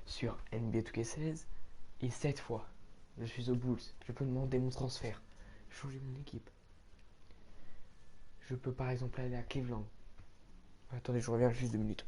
sur NBA 2K16 et cette fois, je suis aux Bulls. Je peux demander mon transfert, changer mon équipe. Je peux par exemple aller à Cleveland. Attendez, je reviens juste 2 minutes.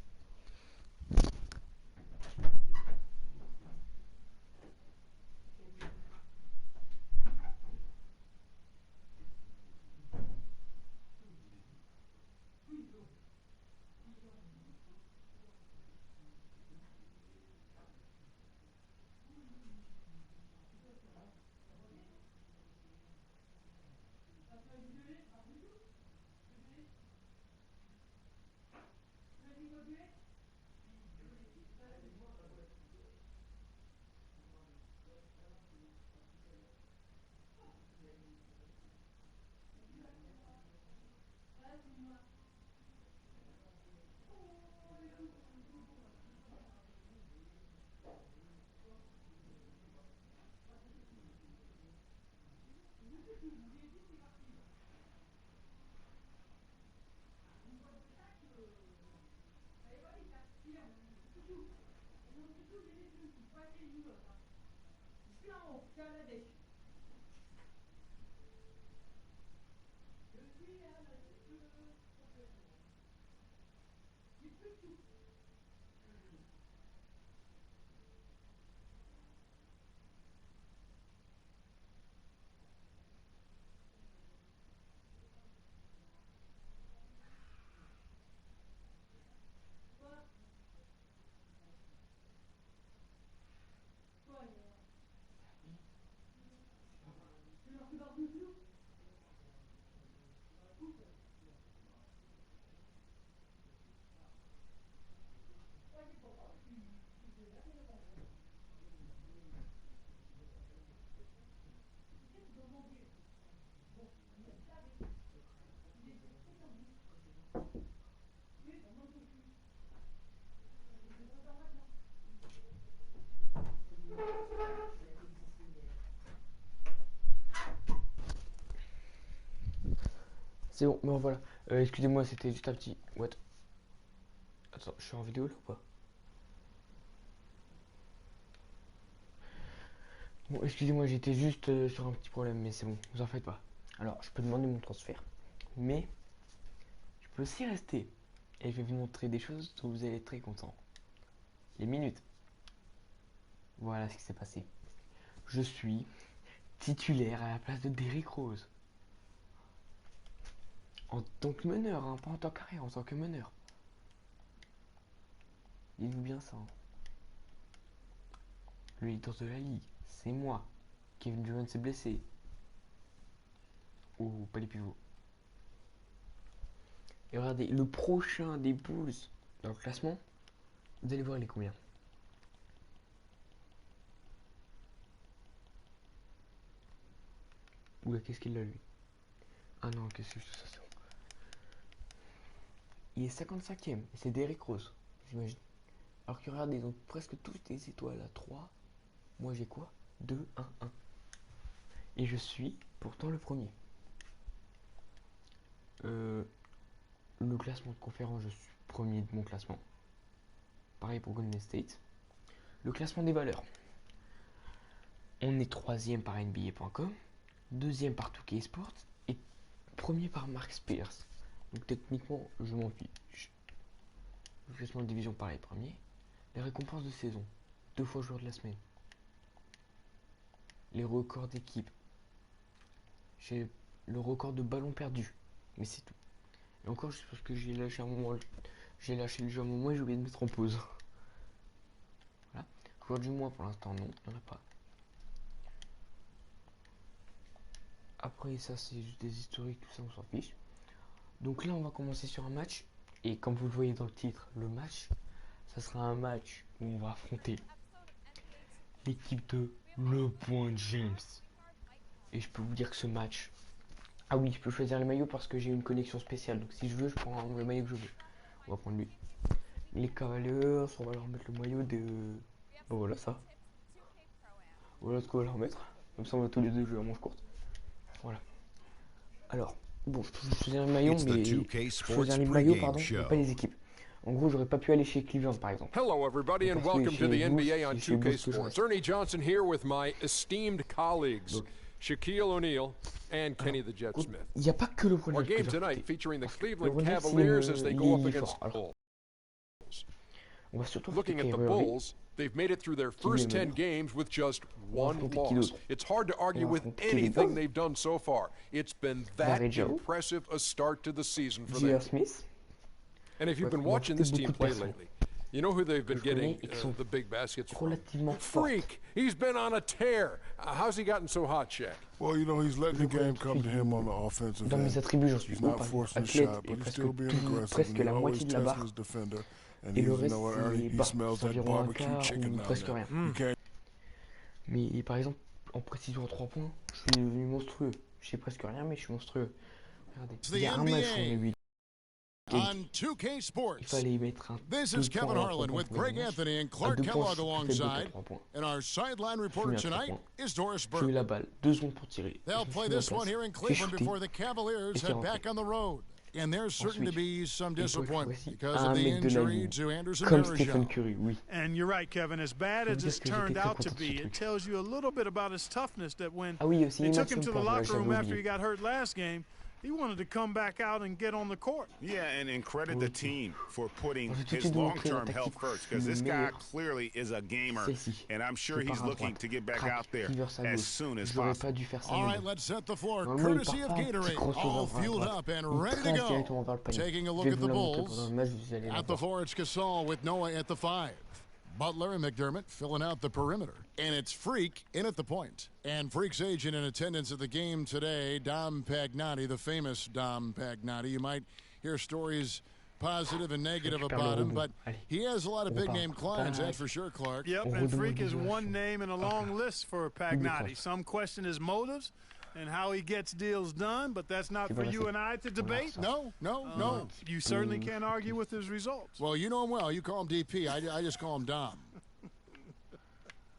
C'est bon, mais voilà. Excusez-moi, c'était juste un petit. What? Attends, je suis en vidéo là ou pas? Bon, excusez-moi, j'étais juste sur un petit problème, mais c'est bon, vous en faites pas. Alors, je peux demander mon transfert, mais je peux aussi rester. Et je vais vous montrer des choses dont vous allez être très content. Les minutes. Voilà ce qui s'est passé. Je suis titulaire à la place de Derrick Rose. En tant que meneur, hein, pas en tant qu'arrière, en tant que meneur. Dites-vous bien ça. Hein. Le leader de la ligue, c'est moi. Kevin Durant s'est blessé. Oh, pas les pivots. Et regardez, le prochain des Bulls dans le classement, vous allez voir il est combien. Oula, qu'est-ce qu'il a lui? Ah non, qu'est-ce que c'est ça? Il est 55ème, et c'est Derrick Rose, j'imagine. Alors que regardez, ils ont presque tous des étoiles à 3. Moi j'ai quoi? 2, 1, 1. Et je suis pourtant le premier. Le classement de conférence, je suis premier de mon classement. Pareil pour Golden State. Le classement des valeurs. On est troisième par NBA.com, deuxième par 2K Sports et premier par Mark Spears. Donc techniquement, je m'en fiche. Le classement de division, pareil, premier. Les récompenses de saison, 2 fois joueur de la semaine. Les records d'équipe. J'ai le record de ballons perdus, mais c'est tout. Et encore, juste parce que j'ai lâché un moment, j'ai lâché le jeu à un moment et j'ai oublié de mettre en pause. Voilà. Joueur du mois, pour l'instant, non, il n'y en a pas. Après, ça, c'est juste des historiques, tout ça, on s'en fiche. Donc là, on va commencer sur un match. Et comme vous le voyez dans le titre, le match, ça sera un match où on va affronter l'équipe de LeBron James. Et je peux vous dire que ce match... Ah oui, je peux choisir le maillot parce que j'ai une connexion spéciale. Donc si je veux, je prends le maillot que je veux. On va prendre lui. Les Cavaliers, on va leur mettre le maillot de... Bon voilà ça. Voilà ce qu'on va leur mettre. Comme ça on va tous les deux jouer en manche courte. Voilà. Alors, bon, je peux choisir le maillot, mais... Je peux choisir les maillots, pardon, mais pas les équipes. En gros, j'aurais pas pu aller chez Cleveland, par exemple. Hello, everybody, and Parce que welcome to the chez Bulls, NBA on c'est chez Bulls 2K que je Sports. reste. Ernie Johnson here with my esteemed colleagues, Donc, Shaquille O'Neal and Kenny the Jet Smith. il n'y a pas que le Our Royals que game j'ai tonight recruté. featuring the Parce que le Cleveland Royals, Cavaliers as they go up il est against fort. the Alors, Bulls. on va surtout Looking at the recruter Kyrie Irving. Bulls, they've made it through their Qui lui est first 10 meilleur. games with just one affronter qui loss. d'autre? It's hard to argue On va with affronter qui les anything Bulls? they've done so far. It's been that Barry Joe. impressive a start to the season for J.R. them. Smith. And if you've been on va watching this affronter team beaucoup de play personnes. lately, you know who they've been Je connais getting et qui sont the big baskets from? relativement fortes. Freak! He's been on a tear. How's he gotten so hot, Shaq? Well, you know, he's letting the game come to him on the offensive Dans mes end. attributs, j'en suis He's haut, not par forcing a athlète shot, et but he's presque, still being aggressive. presque And la he moitié always de la tests barre. his defender. And Et he's, le you reste, know, c'est Ernie, he bas. smells C'est that environ un barbecue quart chicken ou down presque there. rien. You can't Mais par exemple, en précision à 3 points, je suis devenu monstrueux. Je sais presque rien, mais je suis monstrueux. Regardez, il y a un match où on a eu on 2K il Sports. fallait y mettre un This 2 is Kevin points à 3 Harlan points with pour gagner Greg le match. Anthony and À Clark 2 points, Kellogg je fais bloquer alongside. à 3 points. And our sideline reporter mis à 3 tonight points. is Doris J'ai eu Burke. la balle, 2 secondes pour tirer. They'll Je me play suis mis en this one place. here in J'ai Cleveland shooté. before the Cavaliers Et c'est head rentré. back on the road. And there's certain to Ensuite, be some il faut disappointment choisir because un of the mec de la injury ligne, to Anderson comme Stephen Varejao. Curry, oui. And you're right, Kevin. As bad Faut as dire it's que j'étais turned très out to content de ce be, it truc. tells you a little bit about his toughness that when Ah oui, aussi they took Maxime him to the Port, locker room j'avais after he oublié. got hurt last game, he wanted to come back out and get on the court. Yeah, and credit the team for putting Je vais tout de his suite vous montrer la long-term health tactique. first, because Le this guy meilleur, clearly is a gamer, celle-ci. and I'm sure Je he's pars à looking droite. to get back Crac, out there reverse à as gauche. soon as J'aurais possible. pas dû faire ça. All mais right, bon. let's set the floor. Normalement, il Courtesy part of pas, petit Gatorade, crossover all vers la fueled droite. up and Il ready to trace go. directement vers le panier. Taking a Je look vais at vous the la montrer pendant Bulls. le match, vous allez la At the voir. four, it's Gasol with Noah at the 5. Butler and McDermott filling out the perimeter. And it's Freak in at the point. And Freak's agent in attendance at the game today, Dom Pagnotti, the famous Dom Pagnotti. You might hear stories positive and negative about him, but he has a lot of big-name clients, that's for sure, Clark. Yep, On and redemande Freak is des one actions. name in a long list for Pagnotti. Some question his motives and how he gets deals done, but that's not for you and I to debate. No, no. You certainly can't argue with his results. Well, you know him well. You call him DP. I just call him Dom.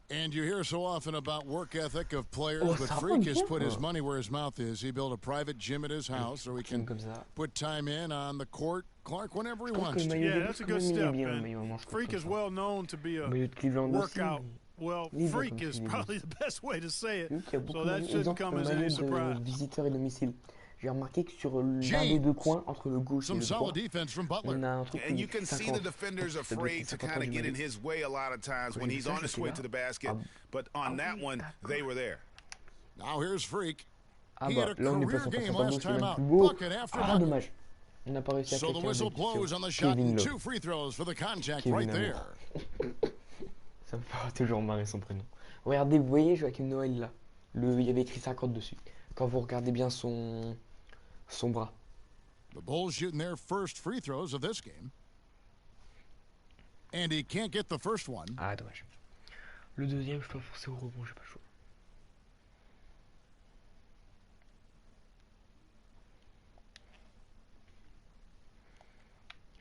And you hear so often about work ethic of players, Oh, but ça Freak va has bien. put his money where his mouth is. He built a private gym at his house so he can Comme ça. put time in on the court, Clark, whenever he Je trouve que wants le to. maillot Yeah, des that's a Bulls, good quand même, il est step. bien, le And maillot en manche Freak comme is ça. well known to be Le a maillot de Cleveland aussi. workout. Well, Il est bien freak comme is ça, il est probably the best way to say it. Vu qu'il y a beaucoup So de that maillots. shouldn't Exemple, come le as any maillot surprise. de visiteur et domicile. J'ai remarqué que sur l'un James. des deux coins, entre le gauche et Some le droit, solid defense from on Butler. a un truc And où you can see 50. the defender's Ça doit être afraid to 50 kind of du get in maillot. his way a lot of times when j'ai he's vu ça, on his j'étais way là. to the basket, Ah, but on ah that oui, one, d'accord. they were there. Now here's Freak. Ah He bah, had a là on est career pas 100% game à last gauche, c'est time même out. plus beau. Bucket after Ah, bucket. dommage. On n'a pas réussi à So the quelqu'un whistle de blows on the shot Kevin and Love. 2 free throws for the contact Kevin right Love. there. Ça me fera toujours marrer son prénom. Regardez, vous voyez Joachim Noël là. Il y avait écrit 50 dessus. Quand vous regardez bien son bras. The Bulls shooting their first free throws of this game. And he can't get the first one. Ah, dommage. Le deuxième, je dois forcer au rebond, j'ai pas le choix.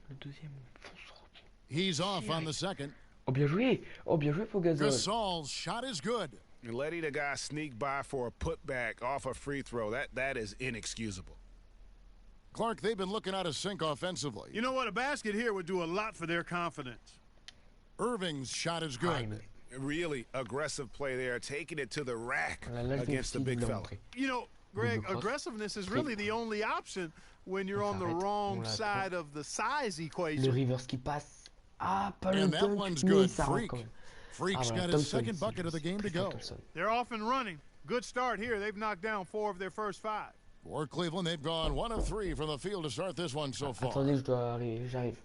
Le deuxième, on fonce au rebond. He's off on the second. Oh, bien joué! Oh, bien joué pour Gasol. Gasol's shot is good. And letting the guy sneak by for a putback off a free throw, that is inexcusable. Clark, they've been looking out of sync offensively. You know what? A basket here would do a lot for their confidence. Irving's shot is Ah, il good. me- Really aggressive play there, taking it to the rack Voilà, là, je against the l'ai big dit, il l'a fella. montré. You know, Greg, cross. aggressiveness is really the only option when you're on the s'arrête, wrong on la side of the size Le equation. reverse qui passe. Ah, pas le And that dunk, one's mais good. ça rentre Freak. quand même. Freak's Ah, got voilà, his Thompson, second c'est bucket of the game to Tristan go. Thompson. They're off and running. Good start here. They've knocked down 4 of their first 5. For Cleveland, they've gone 1 of 3 from the field to start this one so far. Attendez, je dois arriver, j'arrive.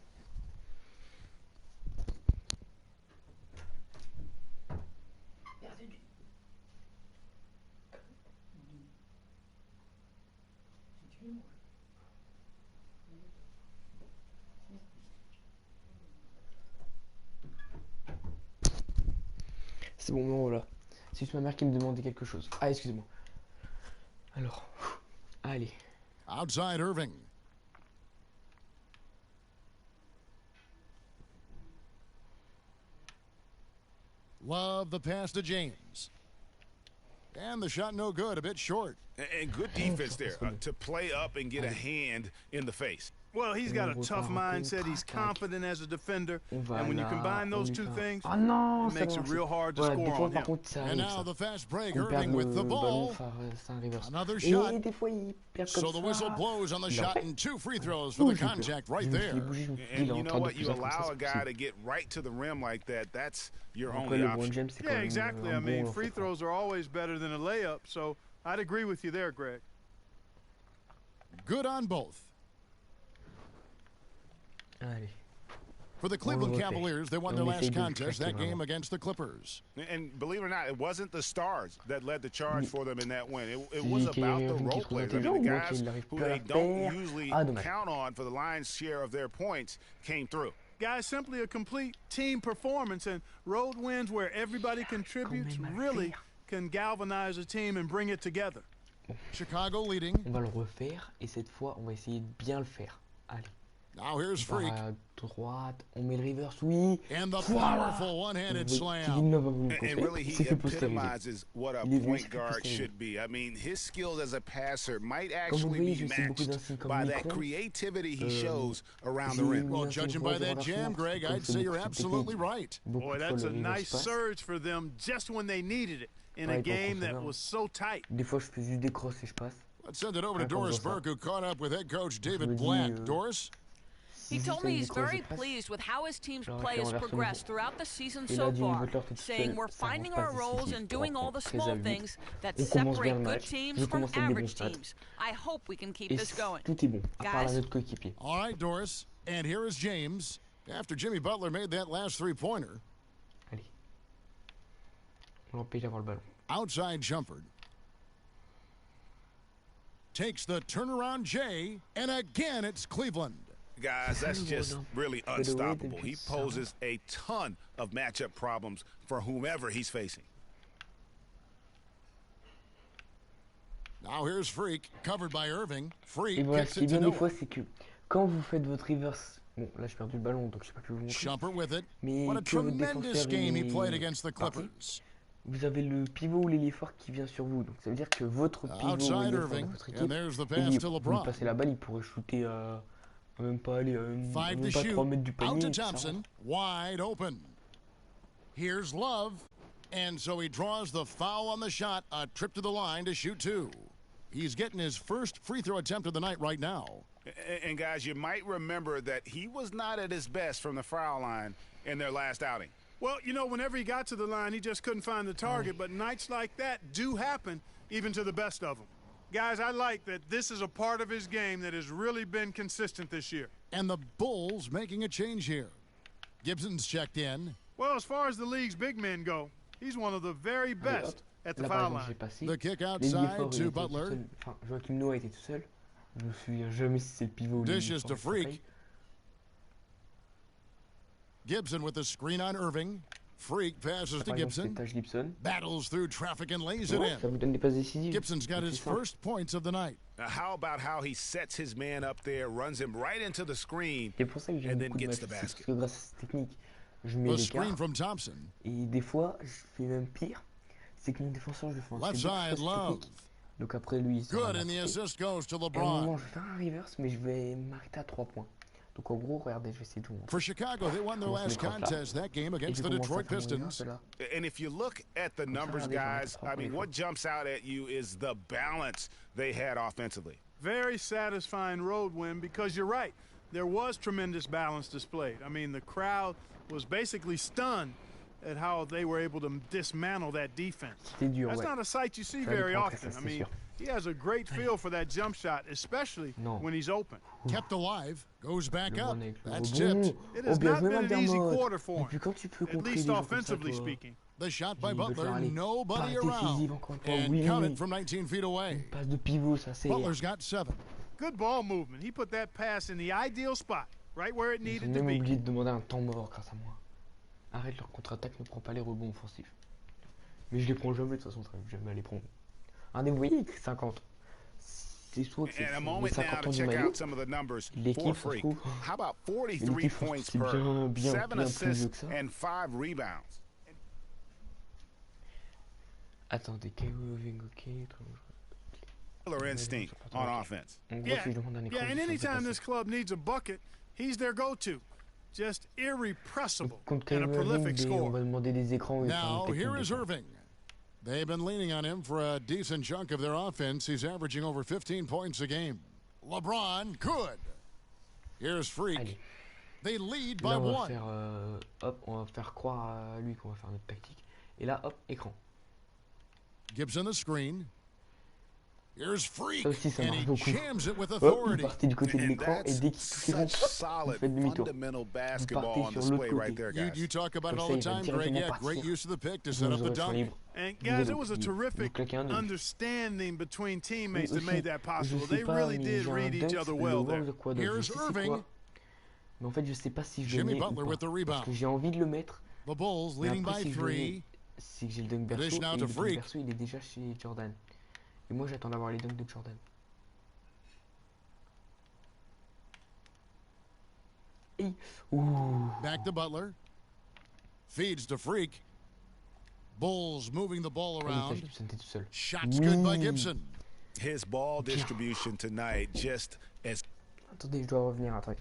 C'est bon, me voilà. C'est juste ma mère qui me demandait quelque chose. Ah, excusez-moi. Alors, allez. Outside Irving. Love the pass to James. And the shot no good, a bit short. And good defense there to play up and get a hand in the face. Well, he's got a tough mindset. He's confident as a defender. And when you combine those two things, non, it makes it real hard to voilà, des score fois, on par him. contre, ça And arrive, now ça. the fast break, On perd Irving with le the ballon, ball. c'est un reverse. Another Et shot. des fois, il perd comme So the whistle ça. blows on the Il en shot fait. and 2 free throws for the j'ai peur. contact right Je me suis there. bougé, je me suis dit, And il est en you know train de what? You pousser comme ça, allow a c'est guy possible. to get right to the rim like that. That's your Après, only LeBron option. James, c'est quand Yeah, même exactly. un I mean, bon free lanceur. throws are always better than a layup, so I'd agree with you there, Greg. Good on both. Allez. For the Cleveland refait. Cavaliers, they won On their essaye last de le contest, claquer that game vraiment. against the Clippers. And believe it or not, it wasn't the stars that led the charge for them in that win. It C'est was qui est about the Irving qui role est trop players. I intelligent mean, the ou moi guys qui n'arrive who plus à they la don't faire. usually Ah, dommage. count on for the lion's share of their points came through. Guys, simply a complete team performance, and road wins where everybody contributes même à le really faire. can galvanize a team and bring it together. Chicago leading. On va le refaire et cette fois, on va essayer de bien le faire. Allez. Now here's On Freak. part à droite, on met le reverse, oui. And the Voilà. powerful one-handed Oui, slam. Kevin Love a voulu le And contrer, really, il he s'est fait postériser. epitomizes what a Il est venu point se faire guard postériser. should be. I mean, his skills as a passer might Comme vous actually voyez, be je sais beaucoup matched d'insignes comme by that Micron. creativity he shows around the J'ai rim. mis Well, un judging signe by that reverse jam, souvent, Greg, comme I'd c'est say you're beaucoup de absolutely technique. right. Beaucoup Boy, de fois, that's le a reverse nice passe. surge for them just when they needed it in Ouais, a il comprend game très that bien. was so tight. Des fois, je fais juste des crosses et je passe. Let's send it over to Encore Doris dans ça. Burke, who caught up with head coach me David dis, Black. Doris? He Si told j'essaye me des he's crosses et very passe, pleased with how his team's j'aurais play fait has inversement. progressed throughout the season Et so là, Jimmy far, Butler tout saying seul, we're ça finding avance our pas roles décisif and pour doing all apprendre the 13 à small 8. things that On commence bien separate le good match, teams je from commence avec des bons average stats. teams. I hope we can keep Et this going. tout est bon, à part la Guys? note coéquipier. All right, Doris. And here is James. After Jimmy Butler made that last three-pointer. Allez. On l'empêche d'avoir le ballon. Outside jumper. Takes the turnaround J, and again it's Cleveland. Guys, that's just really By the way, unstoppable. He depuis ça, poses a ton of matchup problems for whomever he's facing. Now here's Freak, covered by Irving. Freak Et voilà, kicks ce qui est it to bien des Noah. fois, c'est que quand vous faites votre reverse, bon, là j'ai perdu le ballon, donc je sais pas que vous montrer. Shumper with it. Mais What a que votre tremendous défenseur game he est played against the parti, Clippers. vous avez le pivot ou l'ailier fort qui vient sur vous. Donc ça veut dire que votre pivot ou Outside l'ailier fort Irving, de votre and équipe, there's the est pass libre. to Vous LeBron. lui passez la balle, il pourrait shooter à même pas aller, Five même to pas 3 shoot. mètres du Out panier. to et puis ça Thompson, rentre. wide open. Here's Love, and so he draws the foul on the shot. A trip to the line to shoot two. He's getting his first free throw attempt of the night right now. And guys, you might remember that he was not at his best from the foul line in their last outing. Well, you know, whenever he got to the line, he just couldn't find the target, but nights like that do happen even to the best of them. Guys, I like that this is a part of his game that has really been consistent this year. And the Bulls making a change here. Gibson's checked in. Well, as far as the league's big men go, he's one of the very Allez, best hop. at the Là par foul exemple, j'ai line. passé. The kick L'ailier outside fort, il to était tout Butler. seul. Enfin, Joachim Noah était tout seul. Je me souviens jamais si c'est le pivot ou l'ailier Dishes fort to qui s'appelle. Freak. Gibson with the screen on Irving. Freak passes to Par exemple, Gibson. c'est Taj Gibson. Battles through traffic and lays it Ouais, in. ça vous donne des passes décisives. Gibson's got C'est his simple. first points of the night. Now, how about how he sets his man up there, runs him right into the screen, C'est pour ça que and j'aime then beaucoup de gets matchs, the c'est parce basket? que grâce à cette technique, je mets The l'écart. screen from Thompson. Et des fois, je fais même pire. C'est que mon défenseur, je le fais un Left c'est beaucoup side, trop Love. technique. Donc après lui, il se Good, ramasse. and the Et assist goes to à un moment, LeBron. je vais faire un reverse, mais je vais m'arrêter à 3 points. Donc en gros, regardez, je vais essayer de vous montrer. For Chicago, they won their Comment se last mettre en place. contest that game Et against je the commence à Detroit faire mon reverse, Pistons. là. And if you look at the ça, numbers, regardez, j'en ai guys, trois I pour mean, les what fois. jumps out at you is the balance they had offensively. Very satisfying road win because you're right. There was tremendous balance displayed. I mean, the crowd was basically stunned at how they were able to dismantle that defense. C'était dur, That's ouais. not a sight you see Ça allait very pas rentrer, often. ça, I c'est mean, sûr. he has a great feel for that jump shot, especially Non. when he's open. Kept alive, goes back Le up. bon avec le That's rebond. tipped. It Oh, has bien not joué, been an easy Maldermot. quarter for Et him, puis quand tu peux at contrer des least gens comme ça, offensively toi, speaking. The shot by il veut Butler, faire aller. nobody Passe around. décisive encore une fois. And Oui, count oui. it from 19 feet away. Passe de pivot, ça c'est. Butler's got 7. Good ball movement. He put that pass in the ideal spot, right where it Ils ont needed to même be. oublié de demander un temps mort grâce à moi. Arrête leur contre-attaque, ne prends pas les rebonds offensifs. Mais je les prends jamais de toute façon, ça arrive jamais à les prendre. Regardez, vous voyez, 50. C'est soit c'est And a les moment now 50 to ans du check maillot. out some of the numbers L'équipe, for ça se Freak. trouve. How about Et 43 l'équipe, points c'est per, bien 7 plus vieux assists que ça. and 5 rebounds? Attendez, Kyrie Irving, ok. Killer instinct on offense. En gros, Yeah, si je demande un écran, yeah, je and suis censé anytime passer. this club needs a bucket, he's their go-to. Just irrepressible Contre and a Kyrie Irving, prolific on scorer. va demander des écrans et Now, prendre here technique is d'écran. Irving. They've been leaning on him for a decent chunk of their offense. He's averaging over 15 points a game. LeBron, good. Here's Freak. Allez. They lead Là, by on va one. faire, hop, on va faire croire à lui qu'on va faire notre tactique. Et là, hop, écran. Gibson the screen. Here's Freak. Ça aussi, ça And marche he beaucoup. jams it with Hop, vous authority. partez du côté de And l'écran et that's dès qu'il touche l'écran, such vous solid faites demi-tour. fundamental Vous basketball partez on sur display l'autre right côté. there, You guys. talk about it Comme all ça, the il va time, Greg. directement Yeah, partir. great use of the pick to Vous set up the aurez champ dunk. libre. And Vous guys, it aurez- was a vous terrific claquez un dunk. understanding between teammates that Aussi, made that je possible. sais They pas, really mais did j'ai un read dunk, each je other peux well le voir there. de quoi, donc je Here's sais c'est Irving. quoi. Mais en fait, je sais pas si je Jimmy le mets Butler ou with pas. the Parce rebound. que j'ai envie de le mettre. The Bulls Mais leading après, by si je le mets, three. c'est que j'ai le dunk berceau. Dish now Et to le dunk Freak. berceau, il est déjà chez Jordan. Et moi, j'attends d'avoir les dunks de Jordan. Et... Ouh. Back to Butler. Feeds to Freak. Bulls moving the ball Allez, ça, around. Gibson, t'es tout seul. Shots good by Oui. Gibson. His ball distribution tonight just as Attendez, je dois revenir après.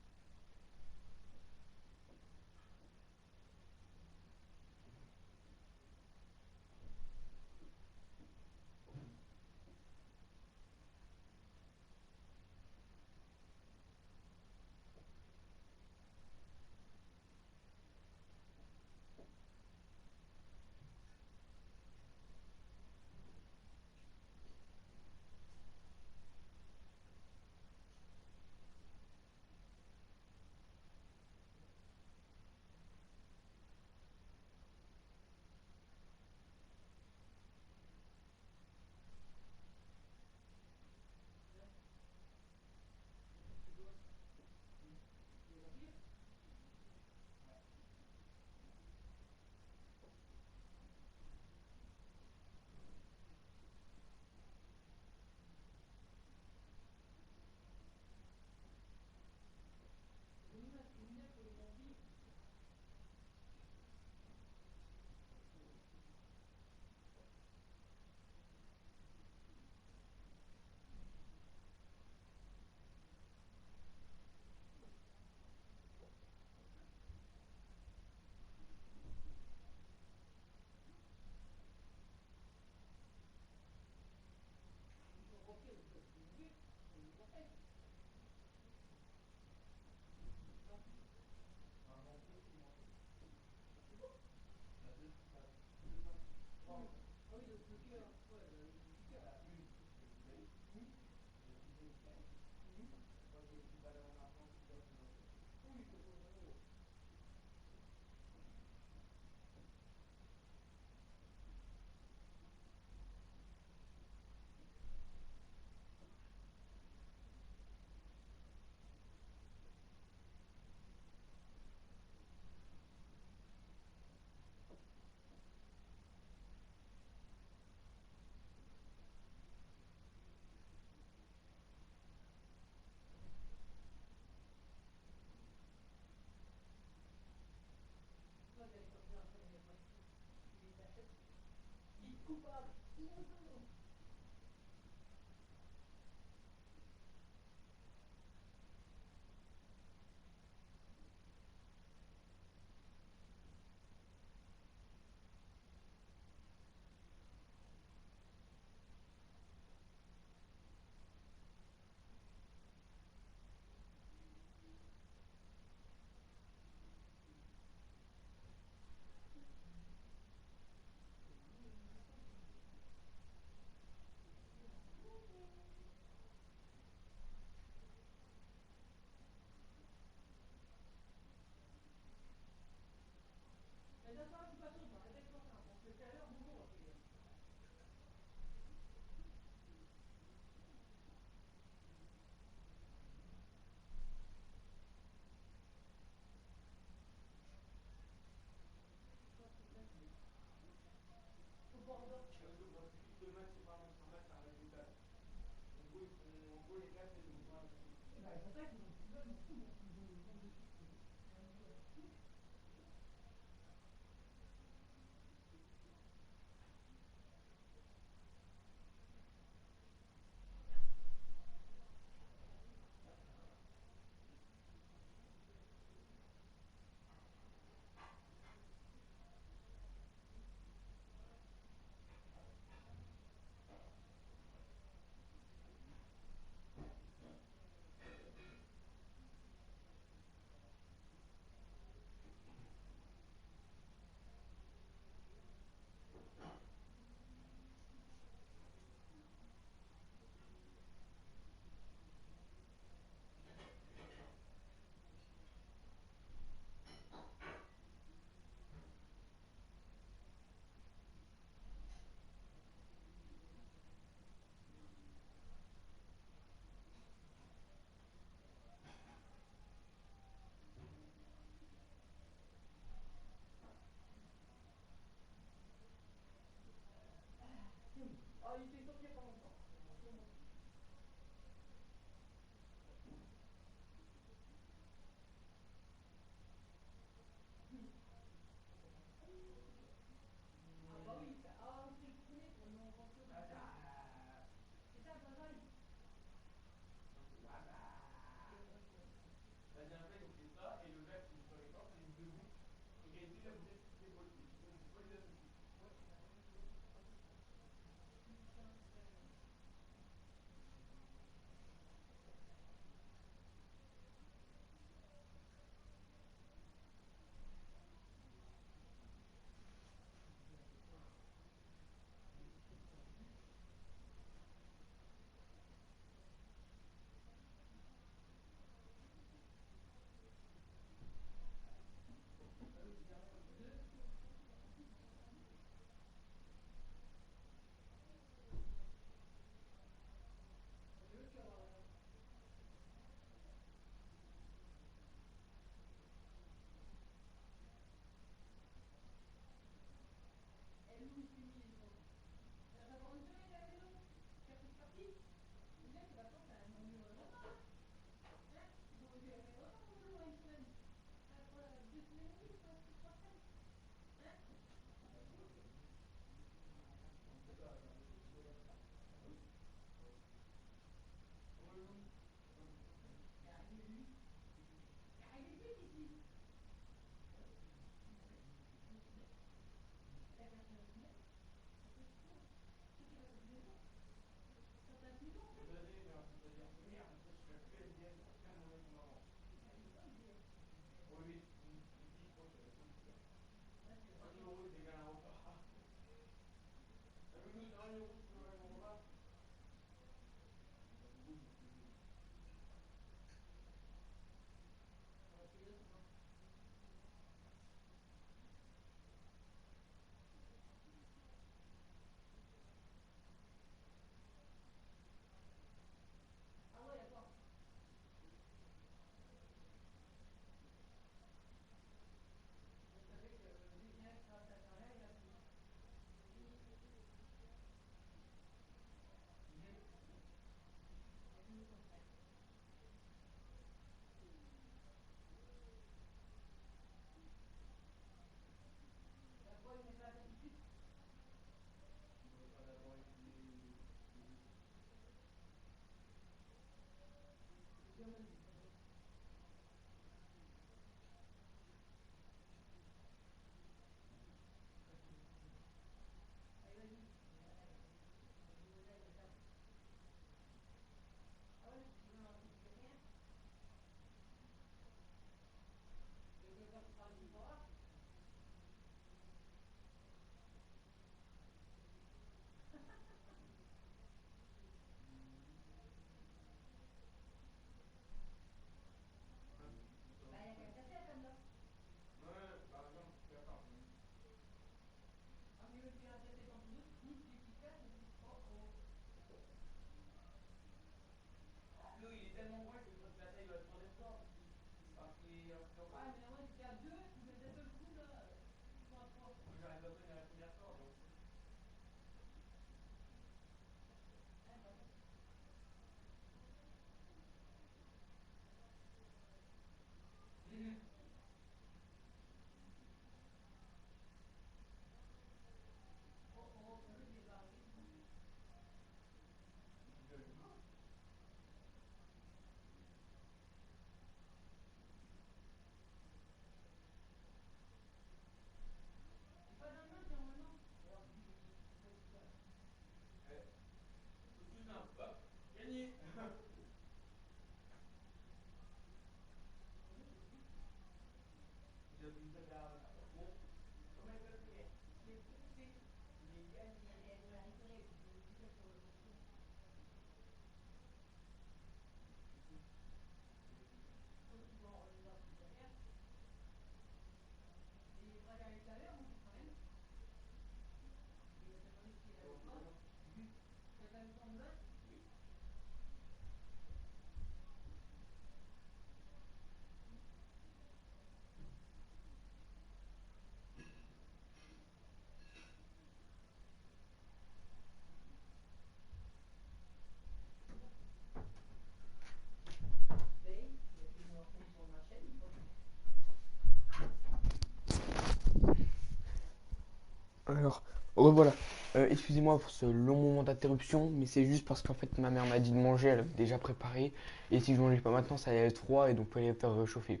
Alors, revoilà. Excusez-moi pour ce long moment d'interruption, mais c'est juste parce qu'en fait ma mère m'a dit de manger, elle avait déjà préparé. Et si je mangeais pas maintenant, ça allait être froid et donc il fallait faire réchauffer.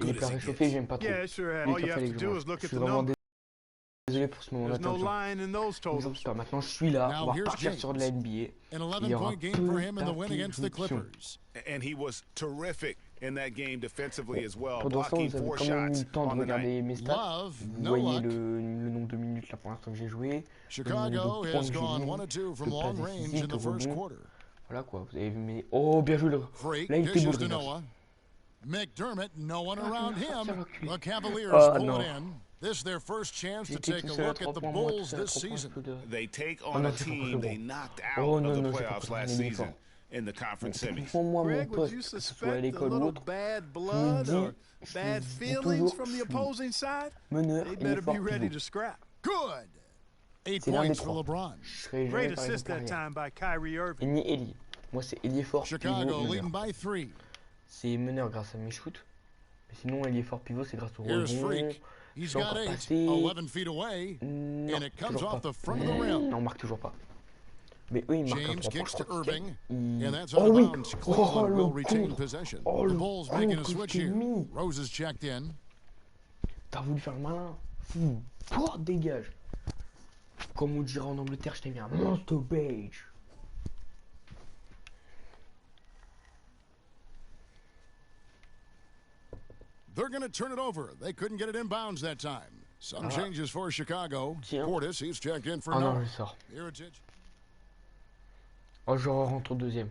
Et les plats réchauffés, j'aime pas trop. Yeah, it sure has. Mais All il you have fallait to que je do mange. is look Je at suis the vraiment number. désolé pour ce moment There's no d'interruption. lying in those Ne vous en totals. faites pas, maintenant je suis là, on Now va here's repartir James. sur de la NBA. An Il y aura 11-point game for peu him in the win against the d'interruptions. Clippers. And he was terrific in that game defensively as well, Pour l'instant, blocking vous avez 4 quand même eu shots le temps de on the night. regarder mes stats. Love, Vous no voyez luck. le nombre de minutes là pour l'instant que j'ai joué. Le nombre Chicago de points has que j'ai gone mis, 1-2 from de passes long range décisives, in de the first rebonds. quarter. Voilà quoi, vous avez vu mes... Oh, bien joué le... Freak Là, il était beau dishes le to reverse. Noah. McDermott, no one around him. The Cavaliers Oh, pull no. it in. This is their first chance to J'étais take tout a seul à look 3 at the points, moi tout Bulls seul à this 3 points. season. They take Oh on non, a c'est pas team très they bon. knocked Oh out non, of the non, c'est pas playoffs très last bon, il est season fort. in the conference semis. Franchement, moi, mon Greg, would poste, you que ce soit à suspect a l'école ou little autre, bad je me blood or dis, bad je dis feelings toujours, from je the suis opposing side? meneur, They il est better fort be ready pivot. to scrap. Good. 8 C'est l'un des points for trois. LeBron. Je serai jamais Great par exemple assist that arrière. time by Kyrie Et Irving. ni Eli. Moi, c'est Eli fort, pivot, Chicago meneur. leading by 3. C'est meneur grâce à mes shoots. Mais sinon, Eli fort pivot, c'est grâce au Here's rebond. Freak. Je He's peux got encore 8, passer. 11 feet away, Non, and it comes toujours off pas. the front of the rim. Non, on marque toujours pas. Mais eux, ils marquent un James 3 points, kicks je to crois qu'ils Irving, gagnent. and that's Oh out of oui. bounds. Oh, Cleveland le will retain contre. possession. Oh, The le Bulls making a contre que switch je t'ai here. mis. Rose is checked in. T'as voulu faire le malin. Fou. Oh, dégage. Comme on dirait en Angleterre, je t'ai mis un monster beige. They're going to turn it over. They couldn't get it inbounds that time. Some changes for Chicago. Tiens. Portis, he's checked in for Oh non, Noah. je sors. Mirotic. Oh, je rentre au deuxième.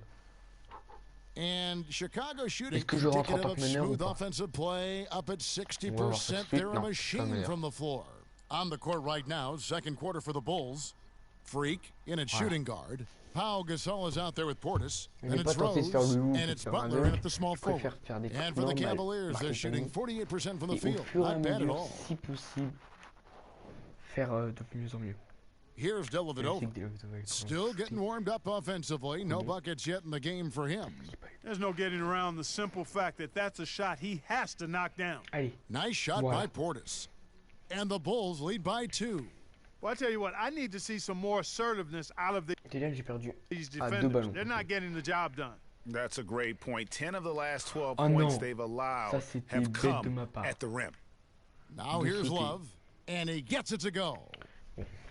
And Chicago shooting Est-ce que je rentre en indicative tant of que meneur ou smooth pas? offensive play up at 60%. On va voir ça tout de suite. They're a Non, pas machine meneur. from the floor. On the court right now, second quarter for the Bulls. Freak in at shooting guard. Pau Gasol is out there with Portis. Il And n'est pas it's tenté de Rose. faire le loup, And de it's faire un Butler in dunk. at the small Je préfère forward. faire des And coups for the normales, Cavaliers, marquer they're le shooting panier. 48% from the Et au field. fur et à Not bad at mesure, all. si possible, faire de mieux en mieux. Here's Dellavedova. Critique Dellavedova, Still getting warmed up offensively. No buckets yet in the game for him. There's no getting around the simple fact that that's a shot he has to knock down. Allez, Nice shot Voilà. by Portis. And the Bulls lead by 2. Well, I tell you what, I need to see some more assertiveness out of déjà j'ai perdu these à 2 defenders. ballons. They're not getting the job done. That's a great point. 10 of the last 12 Oh points non. they've allowed Ça, c'était have bête de come ma part. at the rim. Now De here's sauter. Love. And he gets it to go.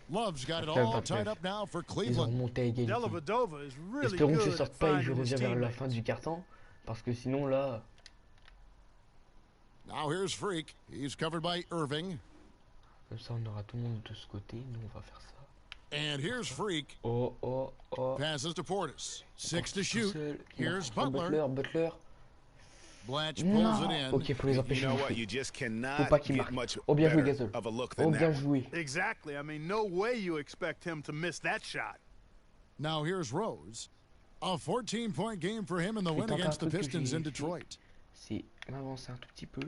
Love's got it Ça va all pas tied faire. up now for Ils ont Cleveland. remonté à égalité. Dellavedova is really Espérons que je good at sorte pas et que je finding his reviens vers la teammates. fin du carton. Parce que sinon là, Now here's Freak. He's covered by Irving. comme ça on aura tout le monde de ce côté. Nous on va faire ça. And here's Freak. Oh oh oh. Passes to Portis. 6 to Tout shoot. seul. Here's Butler. Butler. Butler. Blatch Non. pulls it in. Ok, faut les You empêcher know de what? jouer. You just Faut cannot pas qu'il get marque. much Oh bien joué better Gasol. of a look Oh than bien that. joué. Exactly. I mean, no way you expect him to miss that shot. Now here's Rose. A 14-point game for him in the Il win tente un against the truc que Pistons j'ai in fait. Detroit. c'est m'avancer un tout petit peu,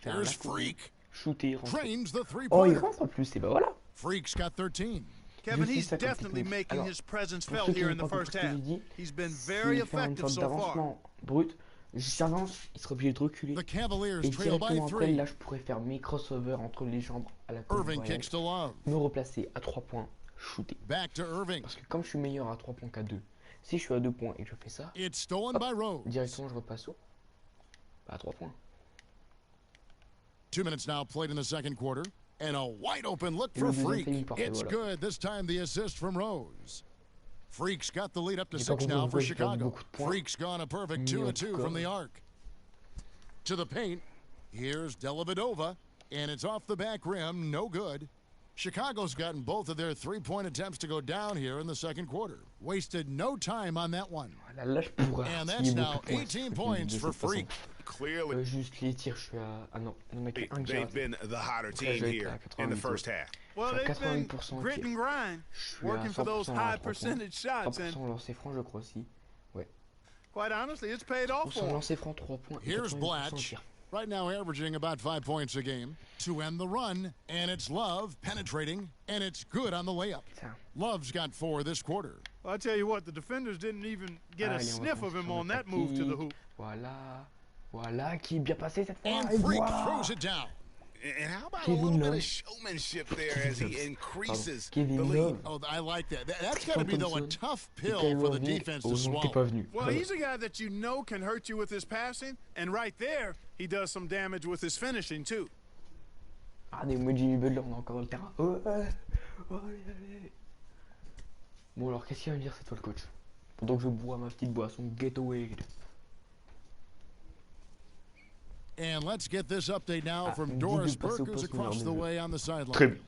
faire Here's la courbe, Freak. shooter, rentrer. Trains the Oh, il three-pointer. rentre en plus, et bah voilà. Freak's got 13. Kevin, Juste he's ça comme definitely technique. making Alors, his presence pour felt ceux qui here n'ont in the pas compris first ce que half. j'ai dit, He's been very s'il fait une effective sorte so far. d'avancement brut, j'avance, il sera obligé de reculer. The Cavaliers Et trail by directement après, 3. là, je pourrais faire mes crossovers entre les jambes à la passe Irving voyante, kicks to Love. me replacer à 3 points, shooter. Back to Irving. Parce que comme je suis meilleur à 3 points qu'à 2, si je suis à 2 points et que je fais ça, It's stolen by Rose. directement je repasse au à 3 points. 2 minutes now played in the second quarter. And a wide open look Et for le deuxième Freak. timing parfait, It's voilà. good. This time the assist from Rose. Freak's got the lead up to J'ai pas 6 compris now pourquoi for j'ai perdu Chicago. beaucoup de points. Freak's gone a perfect Mais 2 en of tout 2 cas, from the arc. To the paint. Here's Dellavedova. And it's off the back rim. No good. Chicago's gotten both of their three-point attempts to go down here in the second quarter. Wasted no time on that one. Voilà, là je pourrais And signer that's now beaucoup de points 18 de points cette for façon. Freak. Clearly, Juste les tirs, je suis à... Ah non, il n'y en a qu'un que j'ai they've raté. been the hotter Après, team j'ai été here à in the 88. first half. Well, Je suis à they've been 88% grit and grind, Je suis à working for those 100% à high 3 points. percentage shots, and 100% lancer franc, je crois aussi. Ouais. quite honestly, it's paid off for 100% them. lancer franc, 3 points. Et Here's 90% Blatch. tir. Right now averaging about 5 points a game. To end the run, and it's Love penetrating, and it's good on the layup. Tiens. Love's got 4 this quarter. Well, I tell you what, the defenders didn't even get a Allez, on va sniff of commencer him sur on le that move to the tactique. hoop. Voilà. Voilà, qui est bien passé cette fois. And Et Freak voilà. throws it down. And how about a Kevin little bit Love. of showmanship there as he increases the Kevin lead? Love. Oh, I like that. That's got to be, though, a Thompson. tough Et pill Kyrie for the Irving, defense to heureusement que t'es swallow. pas venu. Well, he's a guy that you know can hurt you with his passing, and right there, he does some damage with his finishing, too. Ah, des mots de Jimmy Butler, on a encore le terrain. Ouais. Allez, allez. Bon, alors, qu'est-ce qu'il va me dire cette fois le coach? Pendant que je bois ma petite boisson Getaway. And let's get this update now Ah, from il me dit Doris de passer au Burke, who's poste across the numéro way on the Très sideline. bien.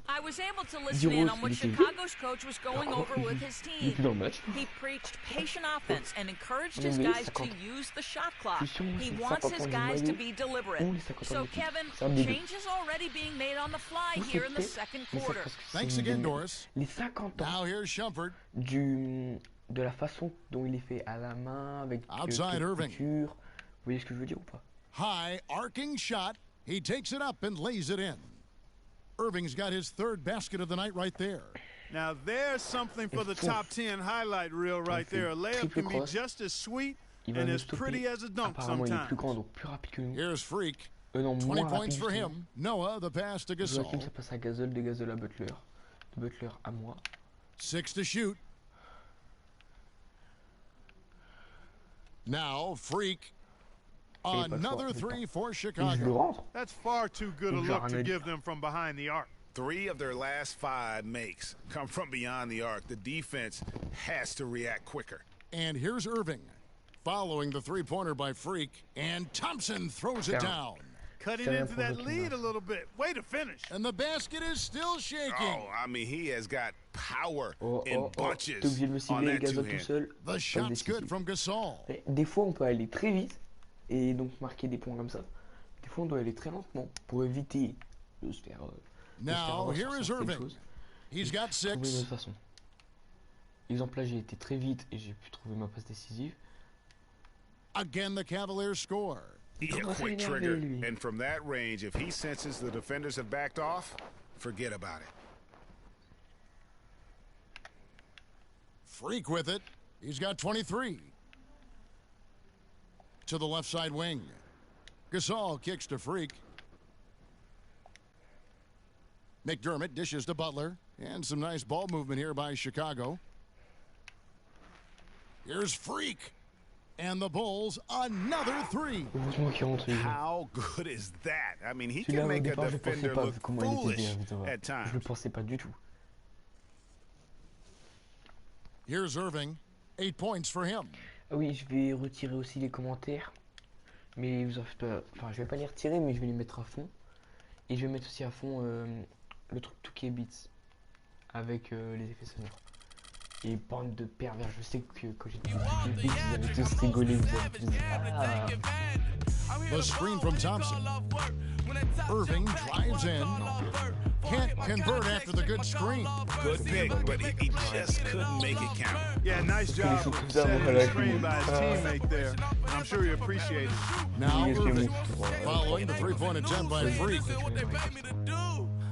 I was able to listen in on what il était Chicago's coach was going over with his Il est plus team. dans le match. He preached patient offense and encouraged On his avait guys to 50. use the shot clock. Je suis sûr, He c'est wants 50 his du guys to maillot be deliberate. ou les 50 So, du titre. Kevin, C'est un des deux. changes already being made on the fly Moi, here in the c'était- second mais c'est quarter. parce que c'est Thanks une again, des- Doris. Les 50 ans Now here's Shumpert. de la façon dont il est fait à la main, avec Outside quelques Irving. coutures. Vous voyez ce que je veux dire ou pas? High arcing shot. He takes it up and lays it in. Irving's got his third basket of the night right there. Now, there's something for the Fourth. top 10 highlight reel right there. A layup triple can be cross. just as sweet Il va and nous as pretty stopper. as a dunk Apparemment, il est plus sometimes. grand, donc plus rapide que nous. Here's Freak. Non, 20 moins points rapide for justement. him. Noah, the pass to Joachim, Gasol. ça passe à Gasol, de Gasol à Butler. De Butler à moi. 6 to shoot. Now, Freak. pas le Another choix, three for Et je le Chicago. rentre. That's far too good a Ou look to Jarned. give them from behind the arc. 3 of their last 5 makes come from beyond the arc. The defense has to react quicker. And here's Irving. Following the three-pointer by Freak. And Thompson throws it down. Cutting Stand into for that the lead a killer. little bit. Way to finish. And the basket is still shaking. Oh, I mean, he has got power Oh, in oh, oh. T'es bunches obligé de le on cibler, that Gasol tout two-hand. seul. The Pas shot's décisif. good from Gasol. Et des fois, on peut aller très vite et donc marquer des points comme ça. Des fois, on doit aller très lentement pour éviter de se faire. De se faire Now, avoir here sur is certaines Irving. choses. He's got Trouver une 6. autre façon. Exemple là, j'ai été très vite et j'ai pu trouver ma passe décisive. Again, the Cavaliers score. Yeah, Comment ça quick m'énerve, trigger. lui? And from that range, if he senses the defenders have backed off, forget about it. Freak with it. He's got 23. To the left side wing. Gasol kicks to Freak. McDermott dishes to Butler. And some nice ball movement here by Chicago. Here's Freak. And the Bulls, another three. Heureusement qu'il rentre. lui. How good is that? I mean, he Celui-là, can au make a départ, je pensais defender pas look vu comment il était foolish bien, Vitova. at Je le times. pensais pas du tout. Here's Irving. 8 points for him. Ah oui, je vais retirer aussi les commentaires. Mais vous en faites pas. Enfin, je vais pas les retirer, mais je vais les mettre à fond. Et je vais mettre aussi à fond le truc tout qui est beats. Avec les effets sonores. Et bande de pervers, je sais que quand j'ai dit les beats, vous avez tous rigolé, vous avez tous dit ah. The screen from Thompson. Irving drives in. Can't convert after the good screen. Good pick, but he just couldn't make it count. Yeah, nice job of setting the screen by his teammate there. I'm sure he appreciated it. Now Irving, following the three-point attempt by Freak.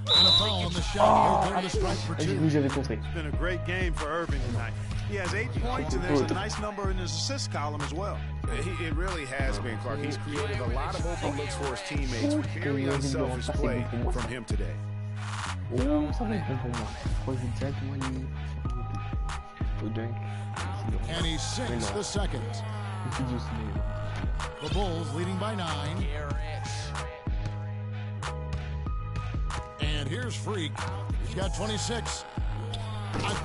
And a foul on the shot. He'll clear the strike for Du two. coup, j'avais compris. It's been a great game for Irving tonight. He has 8 points, and there's a nice number in his assist column as well. It really has been, Clark. He's created a lot of open looks for his teammates. Very unselfish play from him today. Oh, ça va être bon pour moi. Je crois que je vais directement aller au dunk. And he sinks the second. Je me suis dit aussi, mais The Bulls leading by 9. And here's Freak. He's got 26.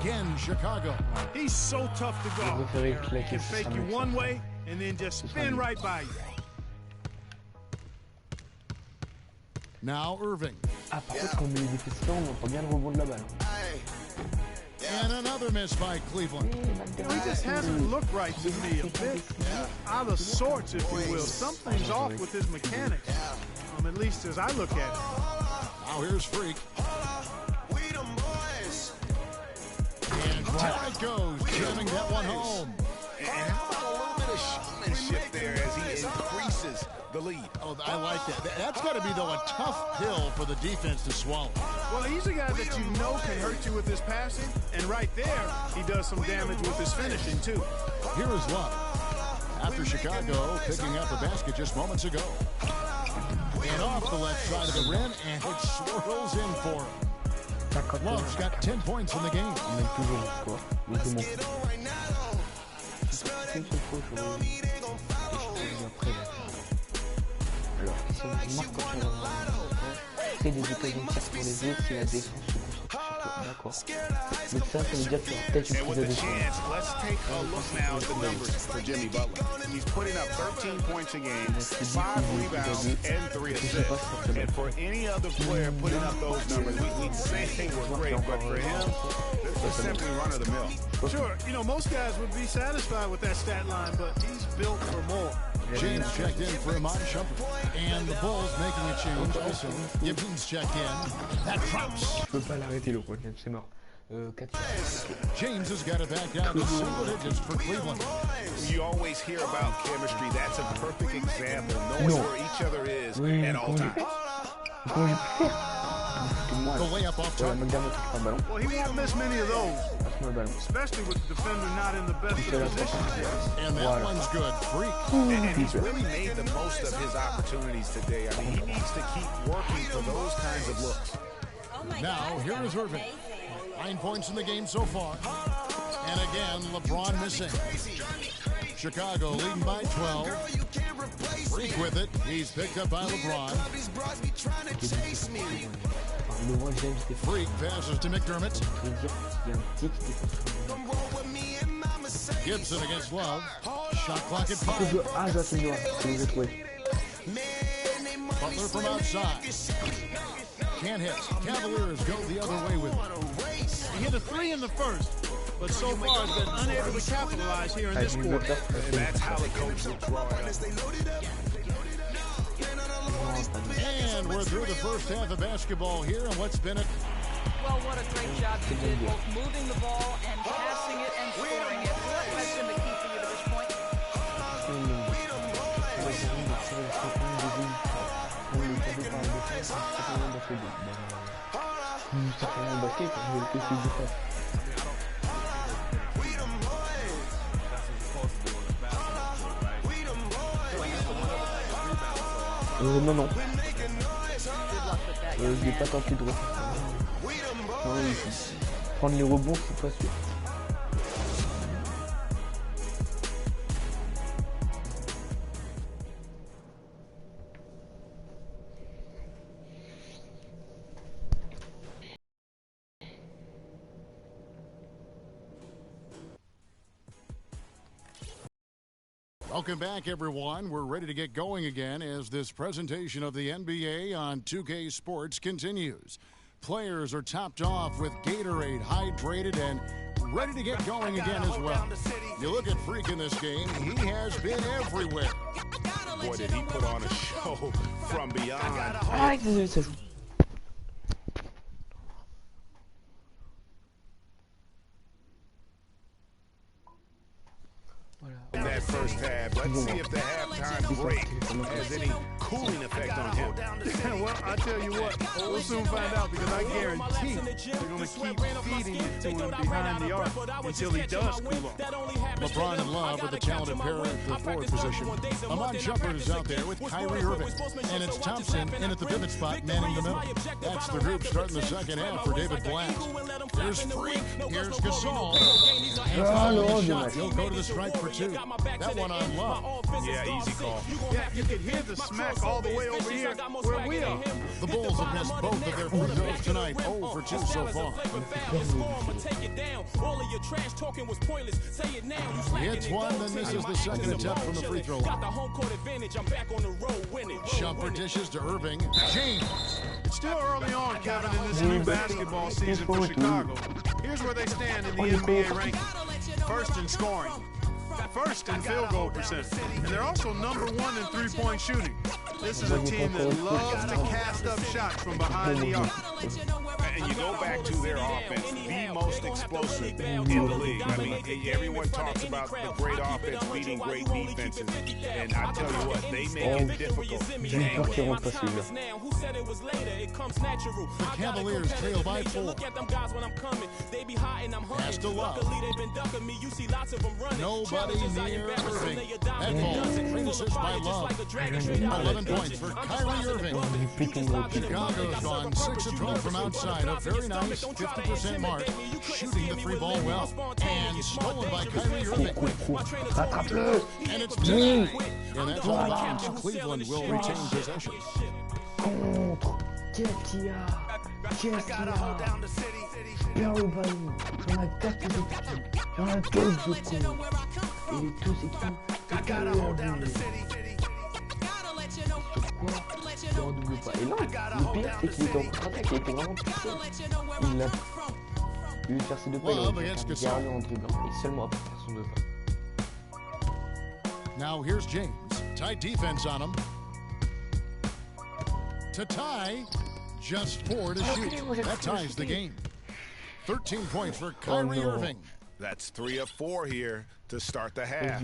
Again, Chicago. He's so tough to je guard. préférais He claquer can fake you one way and then just spin right by you. Now Irving. Ah, par contre, quand on met les défenseurs, on entend bien le rebond de la balle. And another miss by Cleveland. You know, he just hasn't looked right to me. A bit out of sorts, if you will. Something's off with his mechanics, at least as I look at it. Now here's Freak. And down it goes, jamming that one home. And how about a little bit of showmanship there as he increases the lead? Oh, I like that. That's got to be, though, a tough pill for the defense to swallow. Well, he's a guy that you know can hurt you with his passing, and right there, he does some damage with his finishing, too. Here is Love. After Chicago picking up a basket just moments ago. And off the left side of the rim, and it swirls in for him. Love's got 10 points in the game. On est toujours au score. Mais je m'en fous. C'est une seule fois que je après là. Alors, si on marque quand on va c'est des occasions de tir pour les autres si la défense se concentre sur toi. D'accord. Donc ça veut dire qu'il y aura peut-être And une with prise de the défense. chance, let's take a look now at the numbers for Jimmy Butler. He's putting up 13 points a game, 5 rebounds, and 3 assists. And for any other player putting up those numbers, we'd say they were great, but for him, this is simply run-of-the-mill. Sure, you know, most guys would be satisfied with that stat line, but he's built for more. James checked in for Iman Shumpert. And the Bulls making a change also. Gibson's checked in. That drops. Je peux pas l'arrêter le problème, c'est mort. 4. James has got it back down to single digits for Cleveland. You always hear about chemistry. That's a perfect example, knowing No. where each other is Oui, at all comment j'ai times. fait Comment j'ai pu faire moi, The layup off voilà, top. McDermott récupère le ballon. Well, he won't miss many of those, Passe-moi le ballon. especially with the defender not in the best of positions. And that one's good. Freak. And he's really made the most of his opportunities today. I mean, he needs to keep working for those kinds of looks. Now, here is Irving. 9 points in the game so far. And again, LeBron missing. Chicago leading by 12. Freak with it. He's picked up by LeBron. Le roi James défend. Freak passes to McDermott. Je veux dire qu'il y a un petit qui défend. Gibson against Love. Shot clock at Que 5. je... Ah, je dois finir. Je vais trouver. Butler from outside. Can't hit. Cavaliers go the other way with it. He hit a 3 in the first, but so far has been unable to capitalize here in Ah, this j'ai eu quarter. peur. And that's how the coach will draw it up. And we're through the first half of basketball here, and what's been it? Well, what a great job you did, both moving the ball and passing it and scoring it. What has been the key for you to this point? Non, non. Good luck with that, Je young n'ai man. pas tenté de refaire ça. Non, ici. Prendre les rebonds, je suis pas sûr. Welcome back, everyone. We're ready to get going again as this presentation of the NBA on 2K Sports continues. Players are topped off with Gatorade, hydrated, and ready to get going again as well. You look at Freak in this game, he has been everywhere. Boy, did he put on a show from beyond. Ah, désolé, ça joue. first half. Let's see if the halftime break has any cooling effect on him. Well, I tell you what, we'll soon find out because I guarantee they're going to keep feeding it to him behind the arc until he does cool off. LeBron and Love with the talented pair at the forward position. Amon Jumper is out there with Kyrie Irving. And it's Thompson in at the pivot spot, manning the middle. That's the group starting the second half for David Blatt. Here's Freak. Here's Gasol. And shot. He'll go to the stripe for two. That one on Love. Yeah, easy call. Yeah, you can hear the smack all the way over here where we are. The Bulls have missed both of their free throws tonight. 0 for 2 so far. He hits one, then misses the second attempt from the free throw line. Jumper dishes to Irving. James. It's still early on, Kevin, in this new basketball season for Chicago. Here's where they stand in the NBA ranking. First in scoring, first in field goal percentage, and they're also number 1 in three-point shooting. This is a team that loves to cast up shots from behind the arc. And you go back to their offense, the most explosive in the league. I mean, everyone talks about the great offense beating great defenses, and I tell you what, they make it difficult to hang with. The Cavaliers trail by 4. Pass to Love. Nobody near Irving. That ball, 3 assists by Love. 11 points for Kyrie Irving. Chicago's gone 6 of 12 from outside. A very nice 50% mark. Shooting the 3-ball well. And stolen by Kyrie Irving. And it's tied. And that's all bounds. Cleveland will retain possession. Contre. Qu'est-ce qu'il y a? Qu'est-ce qu'il y a? Perds le ballon. J'en ai 4 de con. J'en ai 12 de con. Et les deux équipes. Quoi? C'est en double pas. Et non, le pire c'est qu'il était en contre-attaque. Il était vraiment tout seul. Il a eu de faire ses deux pas. Il a gardé en dribblant. Et seulement après faire son deux pas. Now here's James. Tight defense on him. To tie, just 4 to shoot. That ties the game. 13 points for Kyrie Irving. That's 3 of 4 here to start the half.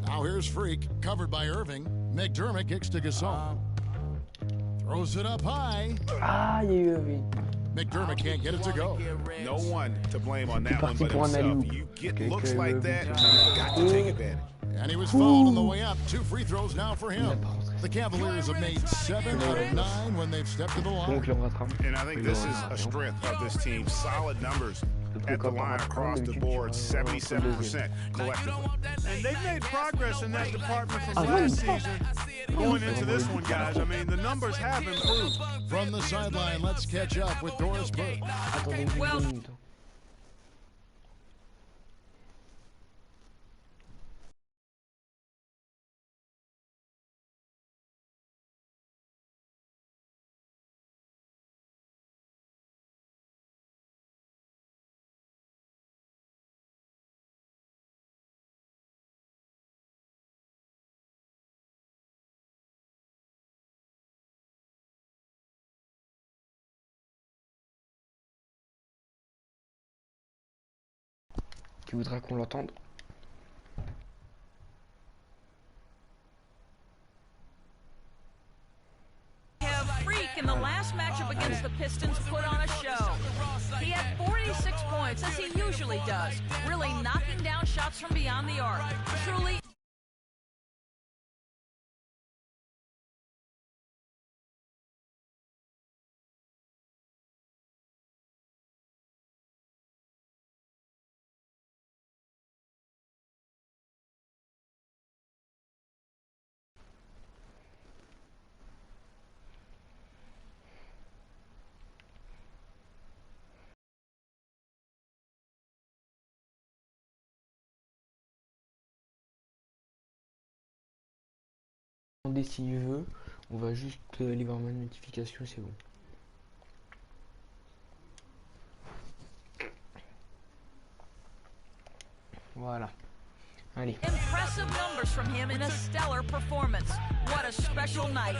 Now here's Freak, covered by Irving. McDermott kicks to Gasol. Throws it up high. McDermott can't get it to go. No one to blame on that one but himself. You get looks like that, you've got to take advantage. And he was fouled on the way up. 2 free throws now for him. The Cavaliers have made 7 out of 9 when they've stepped to the line. And I think this is a strength of this team. Solid numbers at the line across the board, 77% collectively. And they've made progress in that department from last season going into this one, guys. I mean, the numbers have improved. From the sideline, let's catch up with Doris Burke. Qui voudra qu'on l'entende? Freak in the last matchup against the Pistons put on a show. He had 46 points, as he usually does, really knocking down shots from beyond the arc. Truly S'il veut, on va juste aller voir ma notification, c'est bon. Voilà. Allez. Impressive numbers from him in a stellar performance. What a special night.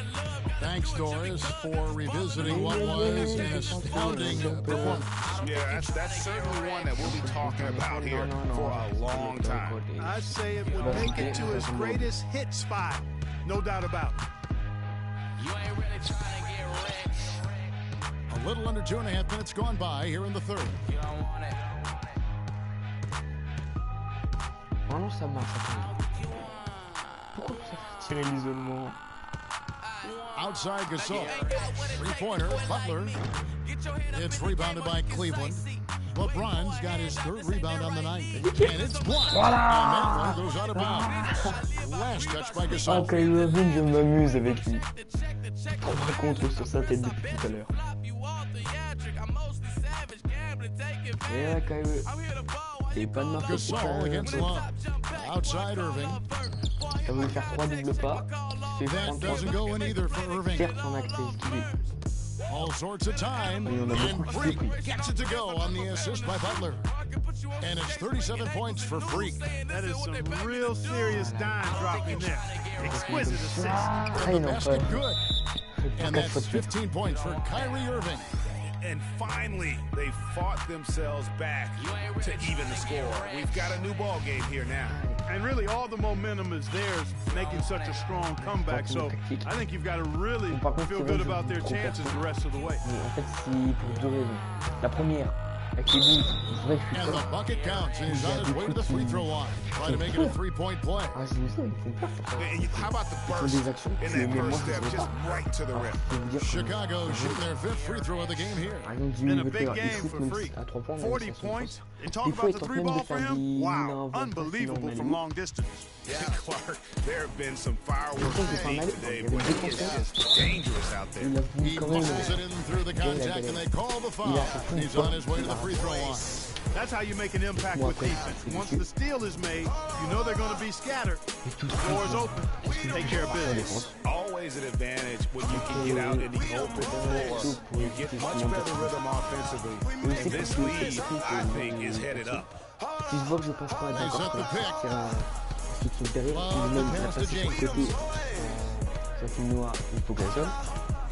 Thanks, Doris, for revisiting what was an astounding performance. Yeah, that's certainly one that we'll be talking about here for a long time. I'd say it would make it to his greatest hit spot. No doubt about it. You ain't really trying to get rich. A little under 2.5 minutes gone by here in the third. You don't want it. Vraiment, ça marche. Pourquoi ça fait tirer l'isolement? Outside Gasol. Three-pointer, Butler. It's rebounded by Cleveland. LeBron's got his third rebound on the night. And it's blocked. And that one goes out of bounds. Last touch by Ah, Gasol. quand il revient, je m'amuse avec lui. Par contre, sur sa tête depuis tout à l'heure. Et là, quand il veut. C'est pas de ma faute. Gasol against Love. Outside Irving. Ça veut faire 3 doubles pas. Fait That 33 doesn't go in either for Irving. certes en acte esquivé. All sorts of time. And Freak gets it to go on the assist by Butler. And it's 37 points for Freak. That is some real serious dime dropping there. Exquisite assist. Ah, And il the n'en basket pas. good. And that's 15 points for Kyrie Irving. And finally, they fought themselves back to even the score. We've got a new ball game here now. And really, all the momentum is theirs, making such a strong comeback. So I think you've got to really feel good about their chances the rest of the way. En fait, c'est pour deux raisons. La première, avec les boules, c'est vrai que je suis And the fort. bucket counts, and he's on his way to the free throw line. Trying to make it a three-point play. Ah, c'est ça, ils font peur. And how about the Ils font burst des actions in que that même moi, first je ne step, faisais just pas. right to the Alors, rim. je peux vous dire que- Chicago shooting their fifth free throw of the game here. Par exemple, Jimmy Been a Butler, big il game shoot for même Freak. à 3 points. 40 même si ça points. se And talk Des fois, about il the tente three même de ball for faire him. des Wow, mini-invents unbelievable faciles en from alley. long distance. Yeah, Clark, there have been some fireworks Pourtant, c'est pas today, mal, il y avait but deux it's défenseurs. just dangerous out there. Il a voulu He quand même. muscles it in through the contact, and they call the foul. He's on his way to the free throw line. That's how you make an impact with defense. Once the steal is made, you know they're going to be scattered. The floor is open. Take care of business. Always an advantage when you can get out in the open floor. You get much better rhythm offensively. And this lead, I think, is headed up. Si je vois que je passe pas à He's at the pick. c'est un qui derrière, Love ou même the la pass to passer sur le côté. Ça fait noir, il faut qu'elle sonne.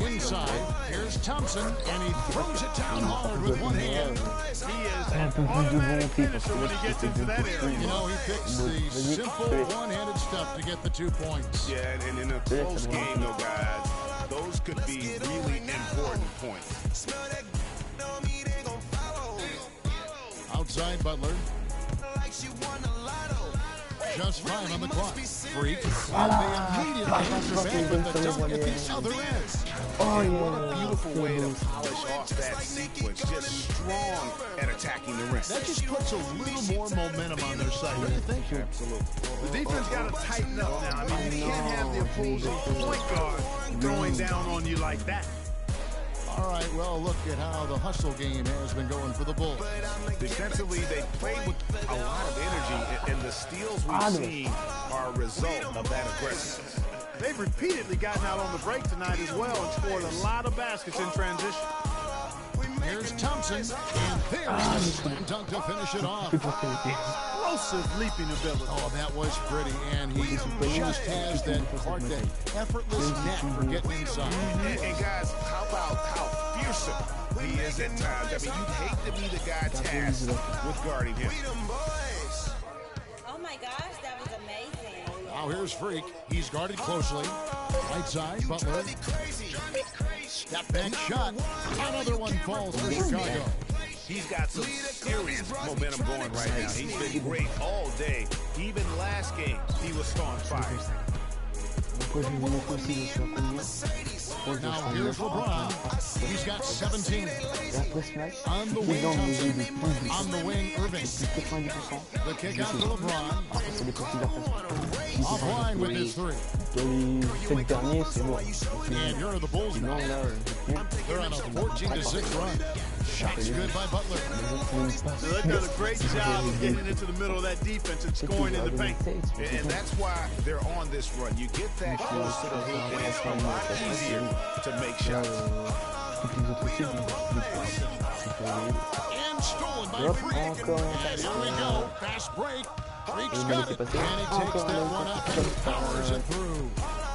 Inside, here's Thompson, and he throws it down hard with one hand. He is Un an peu plus de automatic volonté parce finisher que when he gets into that area. You know, he picks the simple one-handed stuff to get the 2 points. Yeah, and in a close game, though, guys, those could be really important points. Outside Butler. Just 5 on the clock. Freak. And they immediately answer back with the dunk at the other end. And what a beautiful way to polish off that sequence. Just strong at attacking the rim. That just puts a little more momentum on their side. What do you think? Absolutely. The defense got to tighten up now. I mean, you can't have the opposing point guard throwing down on you like that. All right, well, look at how the hustle game has been going for the Bulls. Defensively, they play with a lot of energy, and the steals we've seen are a result of that aggressiveness. They've repeatedly gotten out on the break tonight as well and scored a lot of baskets in transition. Here's Thompson, and there's the slam dunk to finish it off. Explosive leaping ability. Oh, that was pretty, and he just has that effortless knack for getting inside. And guys, how about how fearsome he is at times? I mean, you'd hate to be the guy tasked with guarding him. Oh my gosh, that was amazing. Now here's Freak. He's guarded closely. Right side, Butler. Step back shot. Another one falls for Chicago. He's got some serious momentum going right now. He's been great all day. Even last game, he was on fire. Pourquoi je vais vous montrer aussi, je suis à combien? Now here's LeBron. He's got 17. Et après ce match, On the les wing, gens vont Thompson. jouer de plus On the wing, Irving. 90%. The kick out to LeBron. Après, ça dépend de leur façon. Offline with his three. Dans les 7 derniers, c'est mort. And here are the Bulls Non, now. là, They're on a 14-6 run. Shots good by Butler. So they've done a great job of getting into the middle of that defense and scoring in the paint. And that's why they're on this run. You get that close to the hoop, and it's a lot easier to make shots. And stolen by Freak. And here we go. Fast break. Freak's got it. And he takes that one up and powers it through.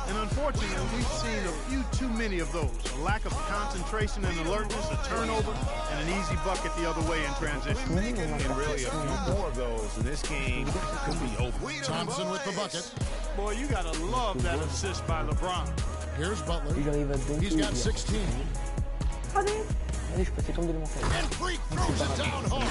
And unfortunately, we've seen a few too many of those. A lack of concentration and alertness, a turnover, and an easy bucket the other way in transition. And really a few more of those, and this game could be over. Thompson with the bucket. Boy, you gotta love that assist by LeBron. Here's Butler. He's got 16. Allez, je peux essayer de tomber de mon frère. And Freak throws it down hard.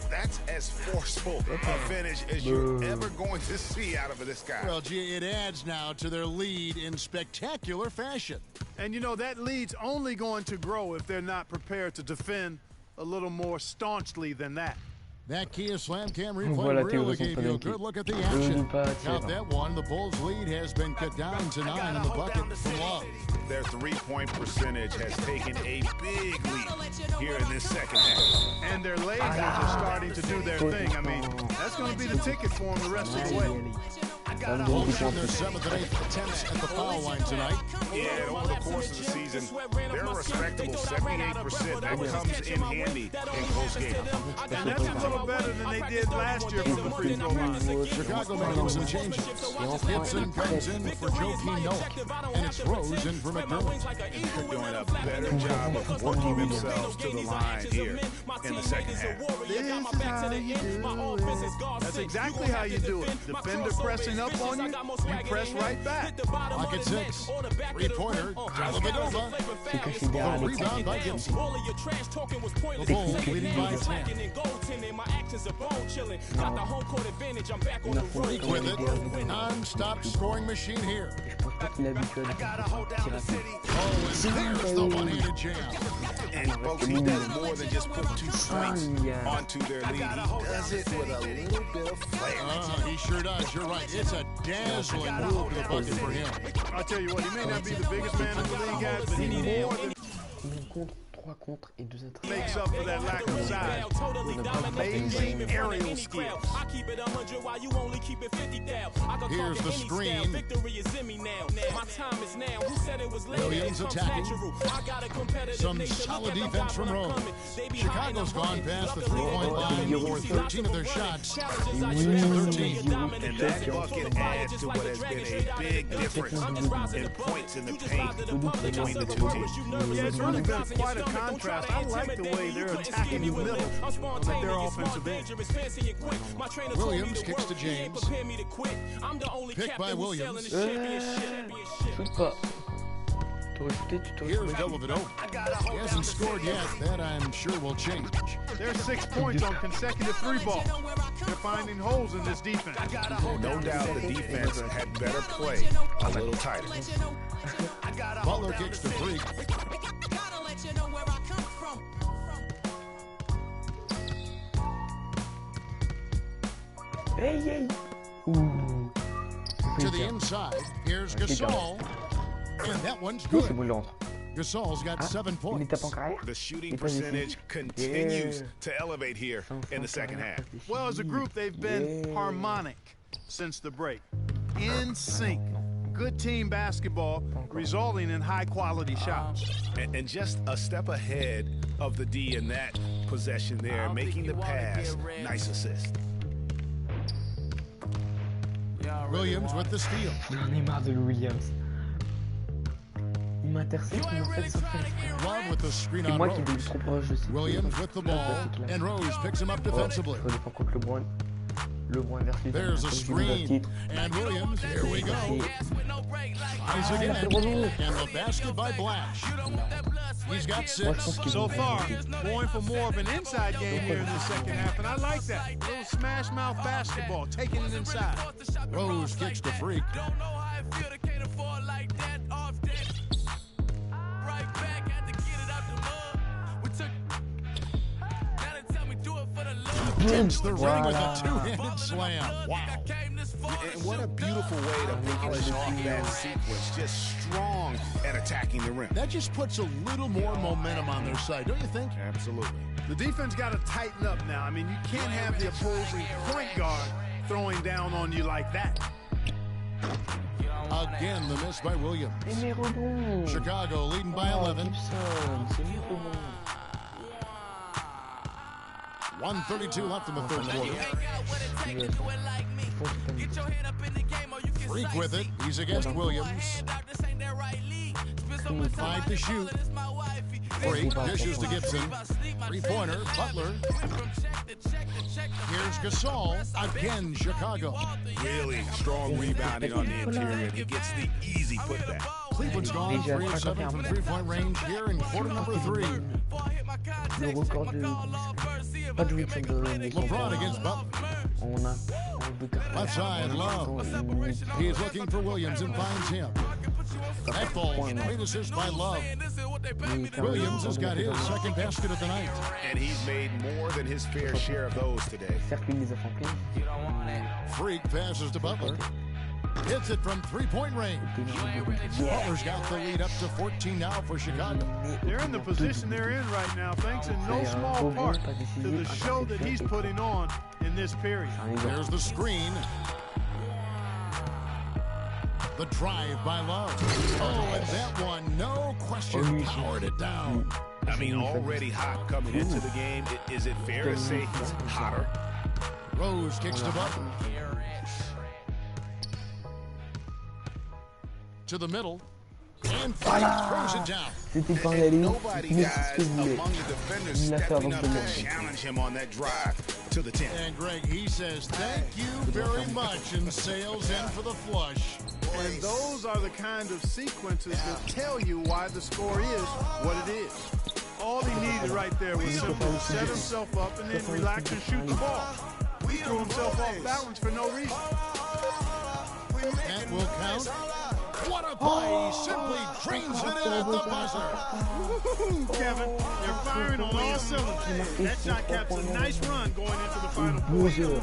That's as forceful a finish as you're ever going to see out of this guy. Well, gee, it adds now to their lead in spectacular fashion. And you know, that lead's only going to grow if they're not prepared to defend a little more staunchly than that. That Kia Slam Cam replay really gave you a good look at the action. Count that one. The Bulls' lead has been cut down to 9 in the bucket from Love. Their three-point percentage has taken a big leap here in this second half. And their lasers are starting to do their thing. I mean, that's going to be the ticket for them the rest of the way. Bulls shooting their 7th and 8th attempts at the foul line tonight. Yeah, and over the course of the season, they're a respectable 78%. That comes in handy in close games. And that's a little better than they did last year from the free throw line. Chicago making some changes. Gibson comes in for Joakim Noah, and it's Rose in for McDermott. They're doing a better job of working themselves to the line here in the second half. That's exactly how you do it. Defender pressing up on you, you press right back. Pocket 6. Three-pointer, Dellavedova. The rebound by Gibson. The Bulls leading by 10. Freak with it. Non-stop scoring machine here. Oh, and there's the one-handed jam. And folks, he does more than just put 2 points onto their lead. He does it with a little bit of flair. He sure does. You're right. It's a dazzling move to the bucket for him. I'll tell you what, he may not be the biggest man in the league, guys, but he more than 3 contre et 2 attaques. makes up for that lack of size. Amazing aerial skills. Here's the screen. Williams attacking. Some solid defense from Rose. Chicago's gone past the 3-point line for 13 of their shots. 6-13. And that bucket adds to what has been a big difference in points in the paint between the two teams. Yeah, it's really been quite a contrast. I like the way they're attacking the middle at their offensive end. Williams kicks to James. Picked by Williams. Shoot pas. T'aurais shooté, tu t'aurais Here's Dellavedova. He hasn't scored yet. That I'm sure will change. There's 6 points on consecutive 3-ball. They're finding holes in this defense. No doubt the defense had better play a little tighter. Butler kicks to Freak. Hey, hey. Ouh. To the inside. Here's Gasol. And that one's C'est good. bon, il rentre. Gasol's got 7 Il les tape points. en carrière. The shooting percentage continues to elevate here in the second half. Well, as a group, they've been harmonic since the break. In sync. Good team basketball resulting in high-quality shots. And just a step ahead of the D in that possession there, making the pass. Nice assist. Williams with the steal. J'en ai marre de Williams. Il m'intercepte, mais en fait, ça fait. Love with the screen C'est on moi qui Rose. vais trop proche de Williams with the ball. And Rose picks him up defensively. Ça dépend contre LeBron. LeBron versus There's a screen. And Williams, here we go. Eyes again. And the basket by Blash. He's got 6. So far, going for more of an inside game here in the second half, and I like that. A little smash mouth basketball, taking it inside. Rose kicks the Freak. Hits the ring with a 2-handed slam. Wow. And what a beautiful way to polish off that sequence. Just strong at attacking the rim. That just puts a little more momentum on their side, don't you think? Absolutely. The defense got to tighten up now. I mean, you can't have the opposing point guard throwing down on you like that. Again, the miss by Williams. Et mes rebonds. Chicago leading by 11. Gibson, c'est mes rebonds. 1:32 left in the third quarter. Freak with it. He's against Williams. 5 to shoot. Freak dishes to Gibson. Three-pointer. Butler. Here's Gasol. Again, Chicago. Really strong rebounding on the interior. He gets the easy putback. Cleveland's gone 3 of 7 from three-point range here in quarter number 3. Le record de... Pas de week-end de... LeBron against Butler. On a... Left side, Love. He is looking for Williams and finds him. That ball, great assist by Love. Williams has got his second basket of the night. And he's made more than his fair share of those today. Freak passes to Butler. Hits it from three-point range. Butler's got the lead up to 14 now for Chicago. They're in the position they're in right now, thanks in no small part to the show that he's putting on in this period. There's the screen. The drive by Love. Oh, and that one, no question, powered it down. I mean, already hot coming into the game. Is it fair to say he's hotter? Rose kicks to Butler. To the middle. And throws it down. C'était pas allé. Nobody guys among the defenders stepping up to challenge him on that drive to the 10. And Greg, he says, thank you very much, and sails in for the flush. And those are the kind of sequences that tell you why the score is what it is. All he needed right there was simply set himself up and then relax and shoot the ball. He threw himself off balance for no reason. That will count. What a play! He simply drains it in at the buzzer. Kevin, they're firing on all cylinders. That shot caps a nice run going into the final quarter.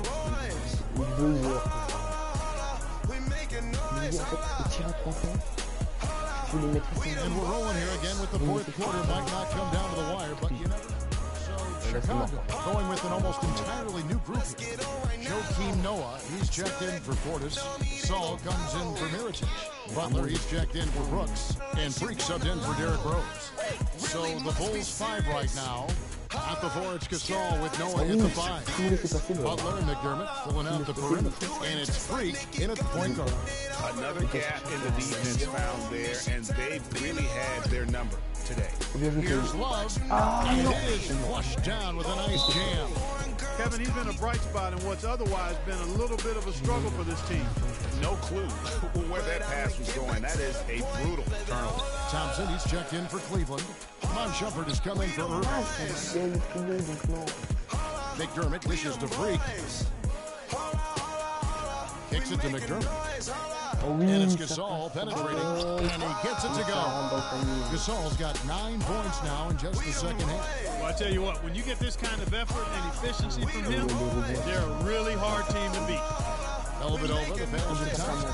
And we're rolling here again with the fourth quarter. Might not come down to the wire, but you never know. So Chicago going with an almost entirely new group here. Joakim Noah, he's checked in for Portis. Saul comes in for Mirotic. Butler, he's checked in for Brooks. And Freak subbed in for Derrick Rose. So the Bulls 5 right now. At the 4, it's Gasol with Noah at the 5. Butler and McDermott filling out the perimeter. And it's Freak in at the point guard. Another gap in the defense found there, and they've really had their number today. Here's Love, and it is flushed down with a nice jam. Kevin, he's been a bright spot in what's otherwise been a little bit of a struggle for this team. No clue where that pass was going. That is a brutal turnover. Thompson, he's checked in for Cleveland. Mon Shumpert is coming for Irving. McDermott dishes to Freak. Kicks it to McDermott. And it's Gasol penetrating, and he gets it to go. Gasol's got 9 points now in just the second half. Well, I tell you what, when you get this kind of effort and efficiency from him, they're a really hard team to beat. Elevate over the pass to Thompson.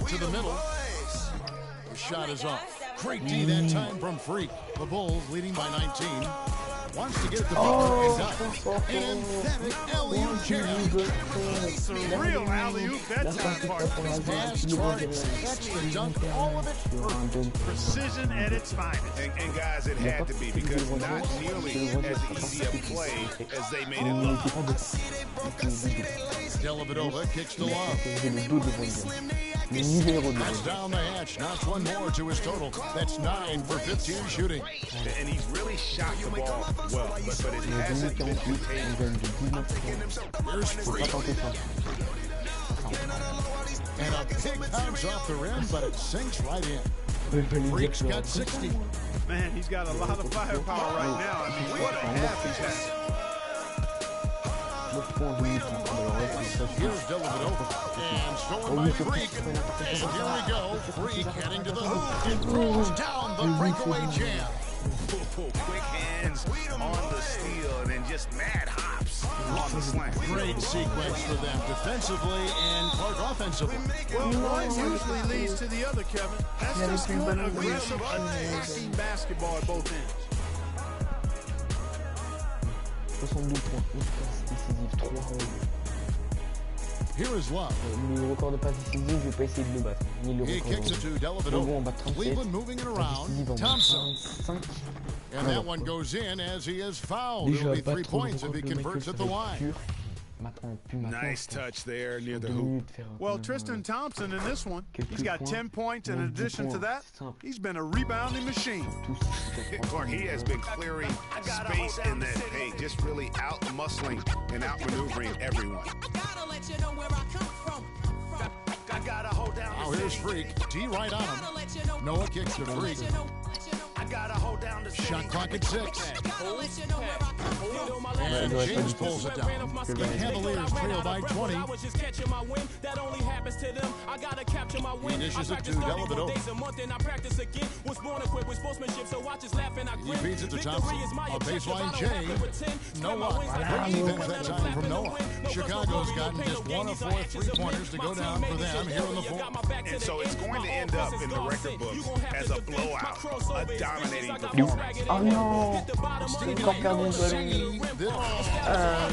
To the middle. The shot is off. Great D that time from Freak. The Bulls leading by 19. Wants to get it to Butler and down. An emphatic alley-oop jam. It's a real alley-oop that time, partner. Pass, target, catch the dunk, all of it perfect. Precision at its finest. And guys, it had to be, because not nearly as easy a play as they made it look. Dellavedova kicks to Love. That's down the hatch. Knocks one more to his total. That's 9 for 15 shooting. And he's really shot the ball well, but it hasn't been contained. Here's Freak. And a big bounce off the rim, but it sinks right in. Freak's got 60. Man, he's got a lot of firepower right now. I mean, what a half he's had. Here's Dellavedova. And stolen by Freak. And here we go. Freak heading to the hoop. And throws down the breakaway jam. Quick hands on the steal, and then just mad hops on the slam. Great sequence for them defensively and Clark offensively. Well, one usually leads to the other, Kevin. That's just good, aggressive, attacking basketball at both ends. 62 points, 11 passes décisives, 3 Here is Love. Le record de passes décisives, je vais pas essayer de le battre. Ni le He record. kicks it to Mais bon, on Dellavedova. bat 37. Cleveland moving it around. Passes décisives, on bat Thompson. 45. And that one goes in as he is fouled. It'll be 3 points if he converts at the line. Nice touch there near the hoop. Well, Tristan Thompson in this one, he's got 10 points. In addition to that, he's been a rebounding machine. Clark, he has been clearing space in that paint, just really out-muscling and out-maneuvering everyone. Now here's Freak. T right on him. Noah kicks to Freak. Shot clock at 6. And James pulls it down. The Cavaliers trail by 20. He dishes it to Dellavedova. He feeds it to Thompson. A baseline J. Noah. Great defense that time from Noah. Chicago's gotten just 1 of 4 3-pointers to go down for them here in the fourth. And so it's going to end up in the record books as a blowout, a dominating performance. Oh non. Encore perdu une See this.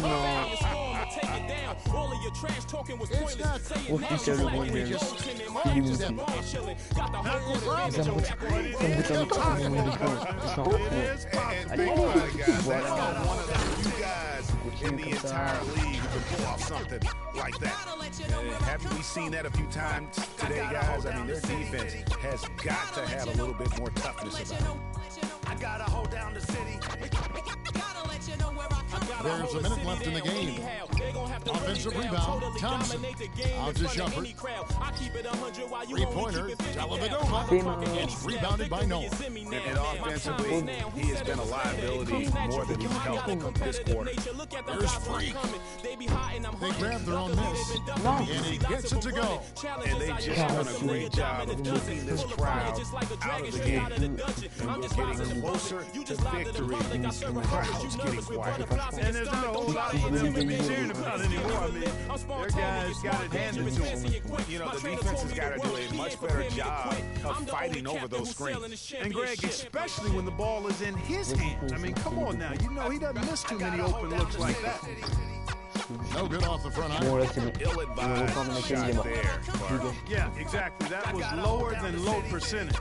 non. It's not Profite le bon game. Il est moussé. Ça And think about it, guys. That's not one of the few guys in the entire league who can pull off something like that. Haven't we seen that a few times today, guys? I mean, their defense has got to have a little bit more toughness about it. There's a minute left in the game. Offensive rebound, Thompson. Out to Shumpert. 3-pointer, Dellavedova. It's rebounded by Noah. And offensively, he has been a liability more than he's helped this quarter. There's Freak. They grab their own miss, and he gets it to go. And they just done a great job of keeping this crowd out of the game. And we're getting closer to victory. The crowd's getting quiet. And there's not a whole lot for them to be cheering about anymore. I mean, their guys got it handed to them. You know, the defense has got to do a much better job of fighting over those screens. And Greg, especially when the ball is in his hands. I mean, come on now. You know he doesn't miss too many open looks like that. No good off the front eye. Bon là c'est bon. Ill-advised shot there, Clark. Yeah, exactly. That was lower than low percentage.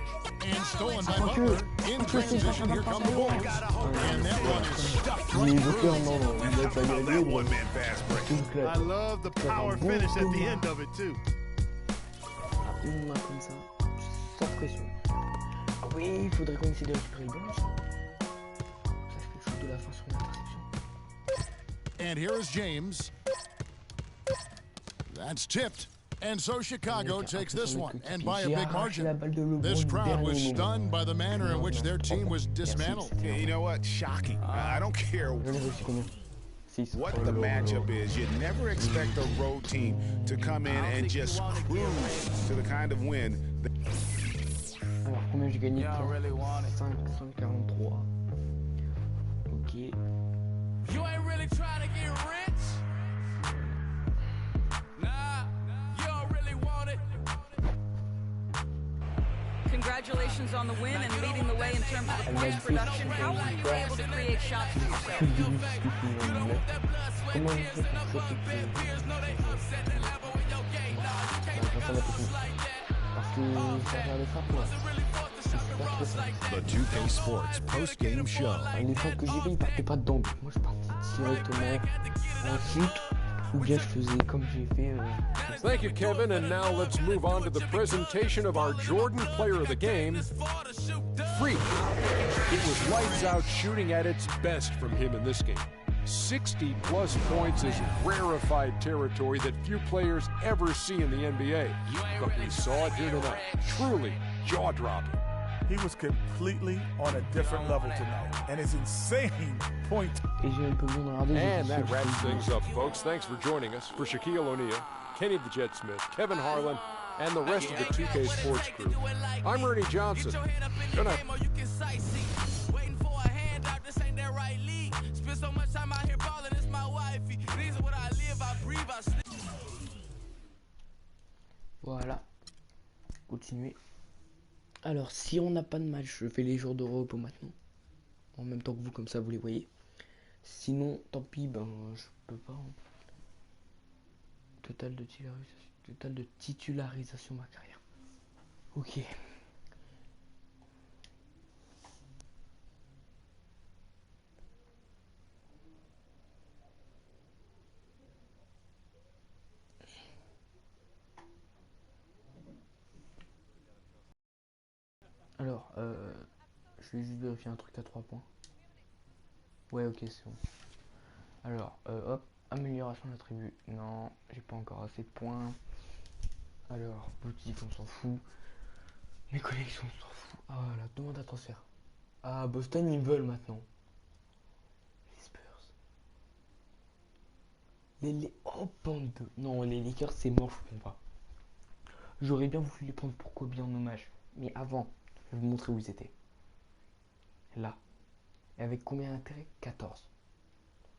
And stolen by Butler. In transition, here come the Bulls. And that one is stuffed right through. That one-man fast break. I love the power finish at the end of it, too. Une main comme ça, sans pression. Ah oui, il faudrait qu'on essaie de récupérer le ballon. Ça fait le shoot de la fin sur une interception. And here is James. That's tipped. And so Chicago takes this one, and by a big margin. This crowd was stunned by the manner in which their team was dismantled. You know what? Shocking. I don't care what the matchup is. You never expect a road team to come in and just cruise to the kind of win. Alors, combien j'ai gagné? 543. Ok. You ain't really trying to get rich? Nah, you don't really want it. Congratulations on the win and leading the way in terms of the points production. How were you able to create shots for yourself? The 2K Sports post-game show. Les fois que j'ai fait, il partait pas dedans. Moi, je partais directement en shoot. Ou bien je faisais comme j'ai fait. Thank you, Kevin. And now let's move on to the presentation of our Jordan Player of the Game, Freak. It was lights out shooting at its best from him in this game. 60-plus points is rarefied territory that few players ever see in the NBA. But we saw it here tonight. Truly jaw-dropping. He was completely on a different level tonight. And his insane point. And that wraps things up, folks. Thanks for joining us. For Shaquille O'Neal, Kenny the Jet Smith, Kevin Harlan, and the rest of the 2K Sports crew, I'm Ernie Johnson. Good night. Voilà. Continuez. Alors, si on n'a pas de match, je fais les jours de repos maintenant. En même temps que vous, comme ça, vous les voyez. Sinon, tant pis, ben, je peux pas. Hein. Total de titularisation de ma carrière. Ok. je vais juste vérifier un truc à 3 points. Ouais, ok, c'est bon. Alors, hop, amélioration d'attribut. Non, j'ai pas encore assez de points. Alors, boutique, on s'en fout. Mes collections, on s'en fout. Ah voilà, demande à transfert. Ah, Boston, ils veulent maintenant. Les Spurs. Oh, bande de... Non, les Lakers, c'est mort, je comprends pas. J'aurais bien voulu les prendre pour Kobe en hommage. Mais avant, je vais vous montrer où ils étaient. Là. Et avec combien d'intérêt? 14.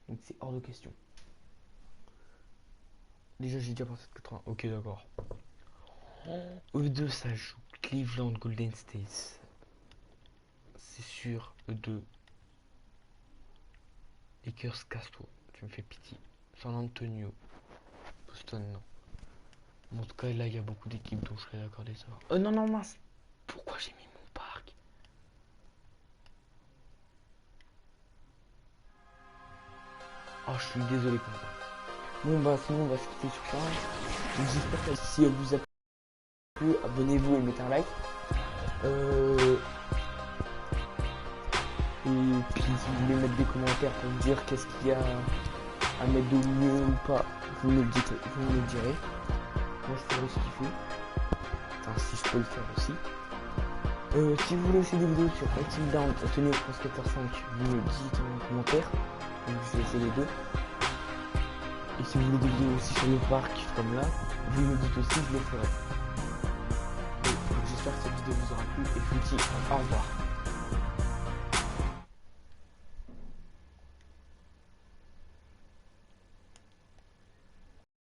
Donc c'est hors de question. Déjà, j'ai déjà pensé de 80. Ok, d'accord. E2, ça joue Cleveland, Golden State. C'est sûr, E2. Lakers, casse-toi. Tu me fais pitié. San Antonio. Boston, non. Bon, en tout cas, là, il y a beaucoup d'équipes, donc je serais d'accord des savoir. Non, non, mince. Pourquoi j'ai mis mon parc? Oh, je suis désolé pour ça. Bon, bah, sinon, on va se quitter sur ça. Donc, j'espère que si elle vous a plu, abonnez-vous et mettez un like. Et puis, si vous voulez mettre des commentaires pour me dire qu'est-ce qu'il y a à mettre de mieux ou pas, vous me le dites, vous me le direz. Moi, je ferai ce qu'il faut. Enfin, si je peux le faire aussi. Si vous voulez aussi des vidéos sur Fighting Down, Tony au Pro Skater 5, vous me le dites en commentaire. Donc, je vais essayer les deux. Et si vous voulez des vidéos aussi sur le parc, comme là, vous me dites aussi, je les ferai. Donc, j'espère que cette vidéo vous aura plu et je vous dis au revoir.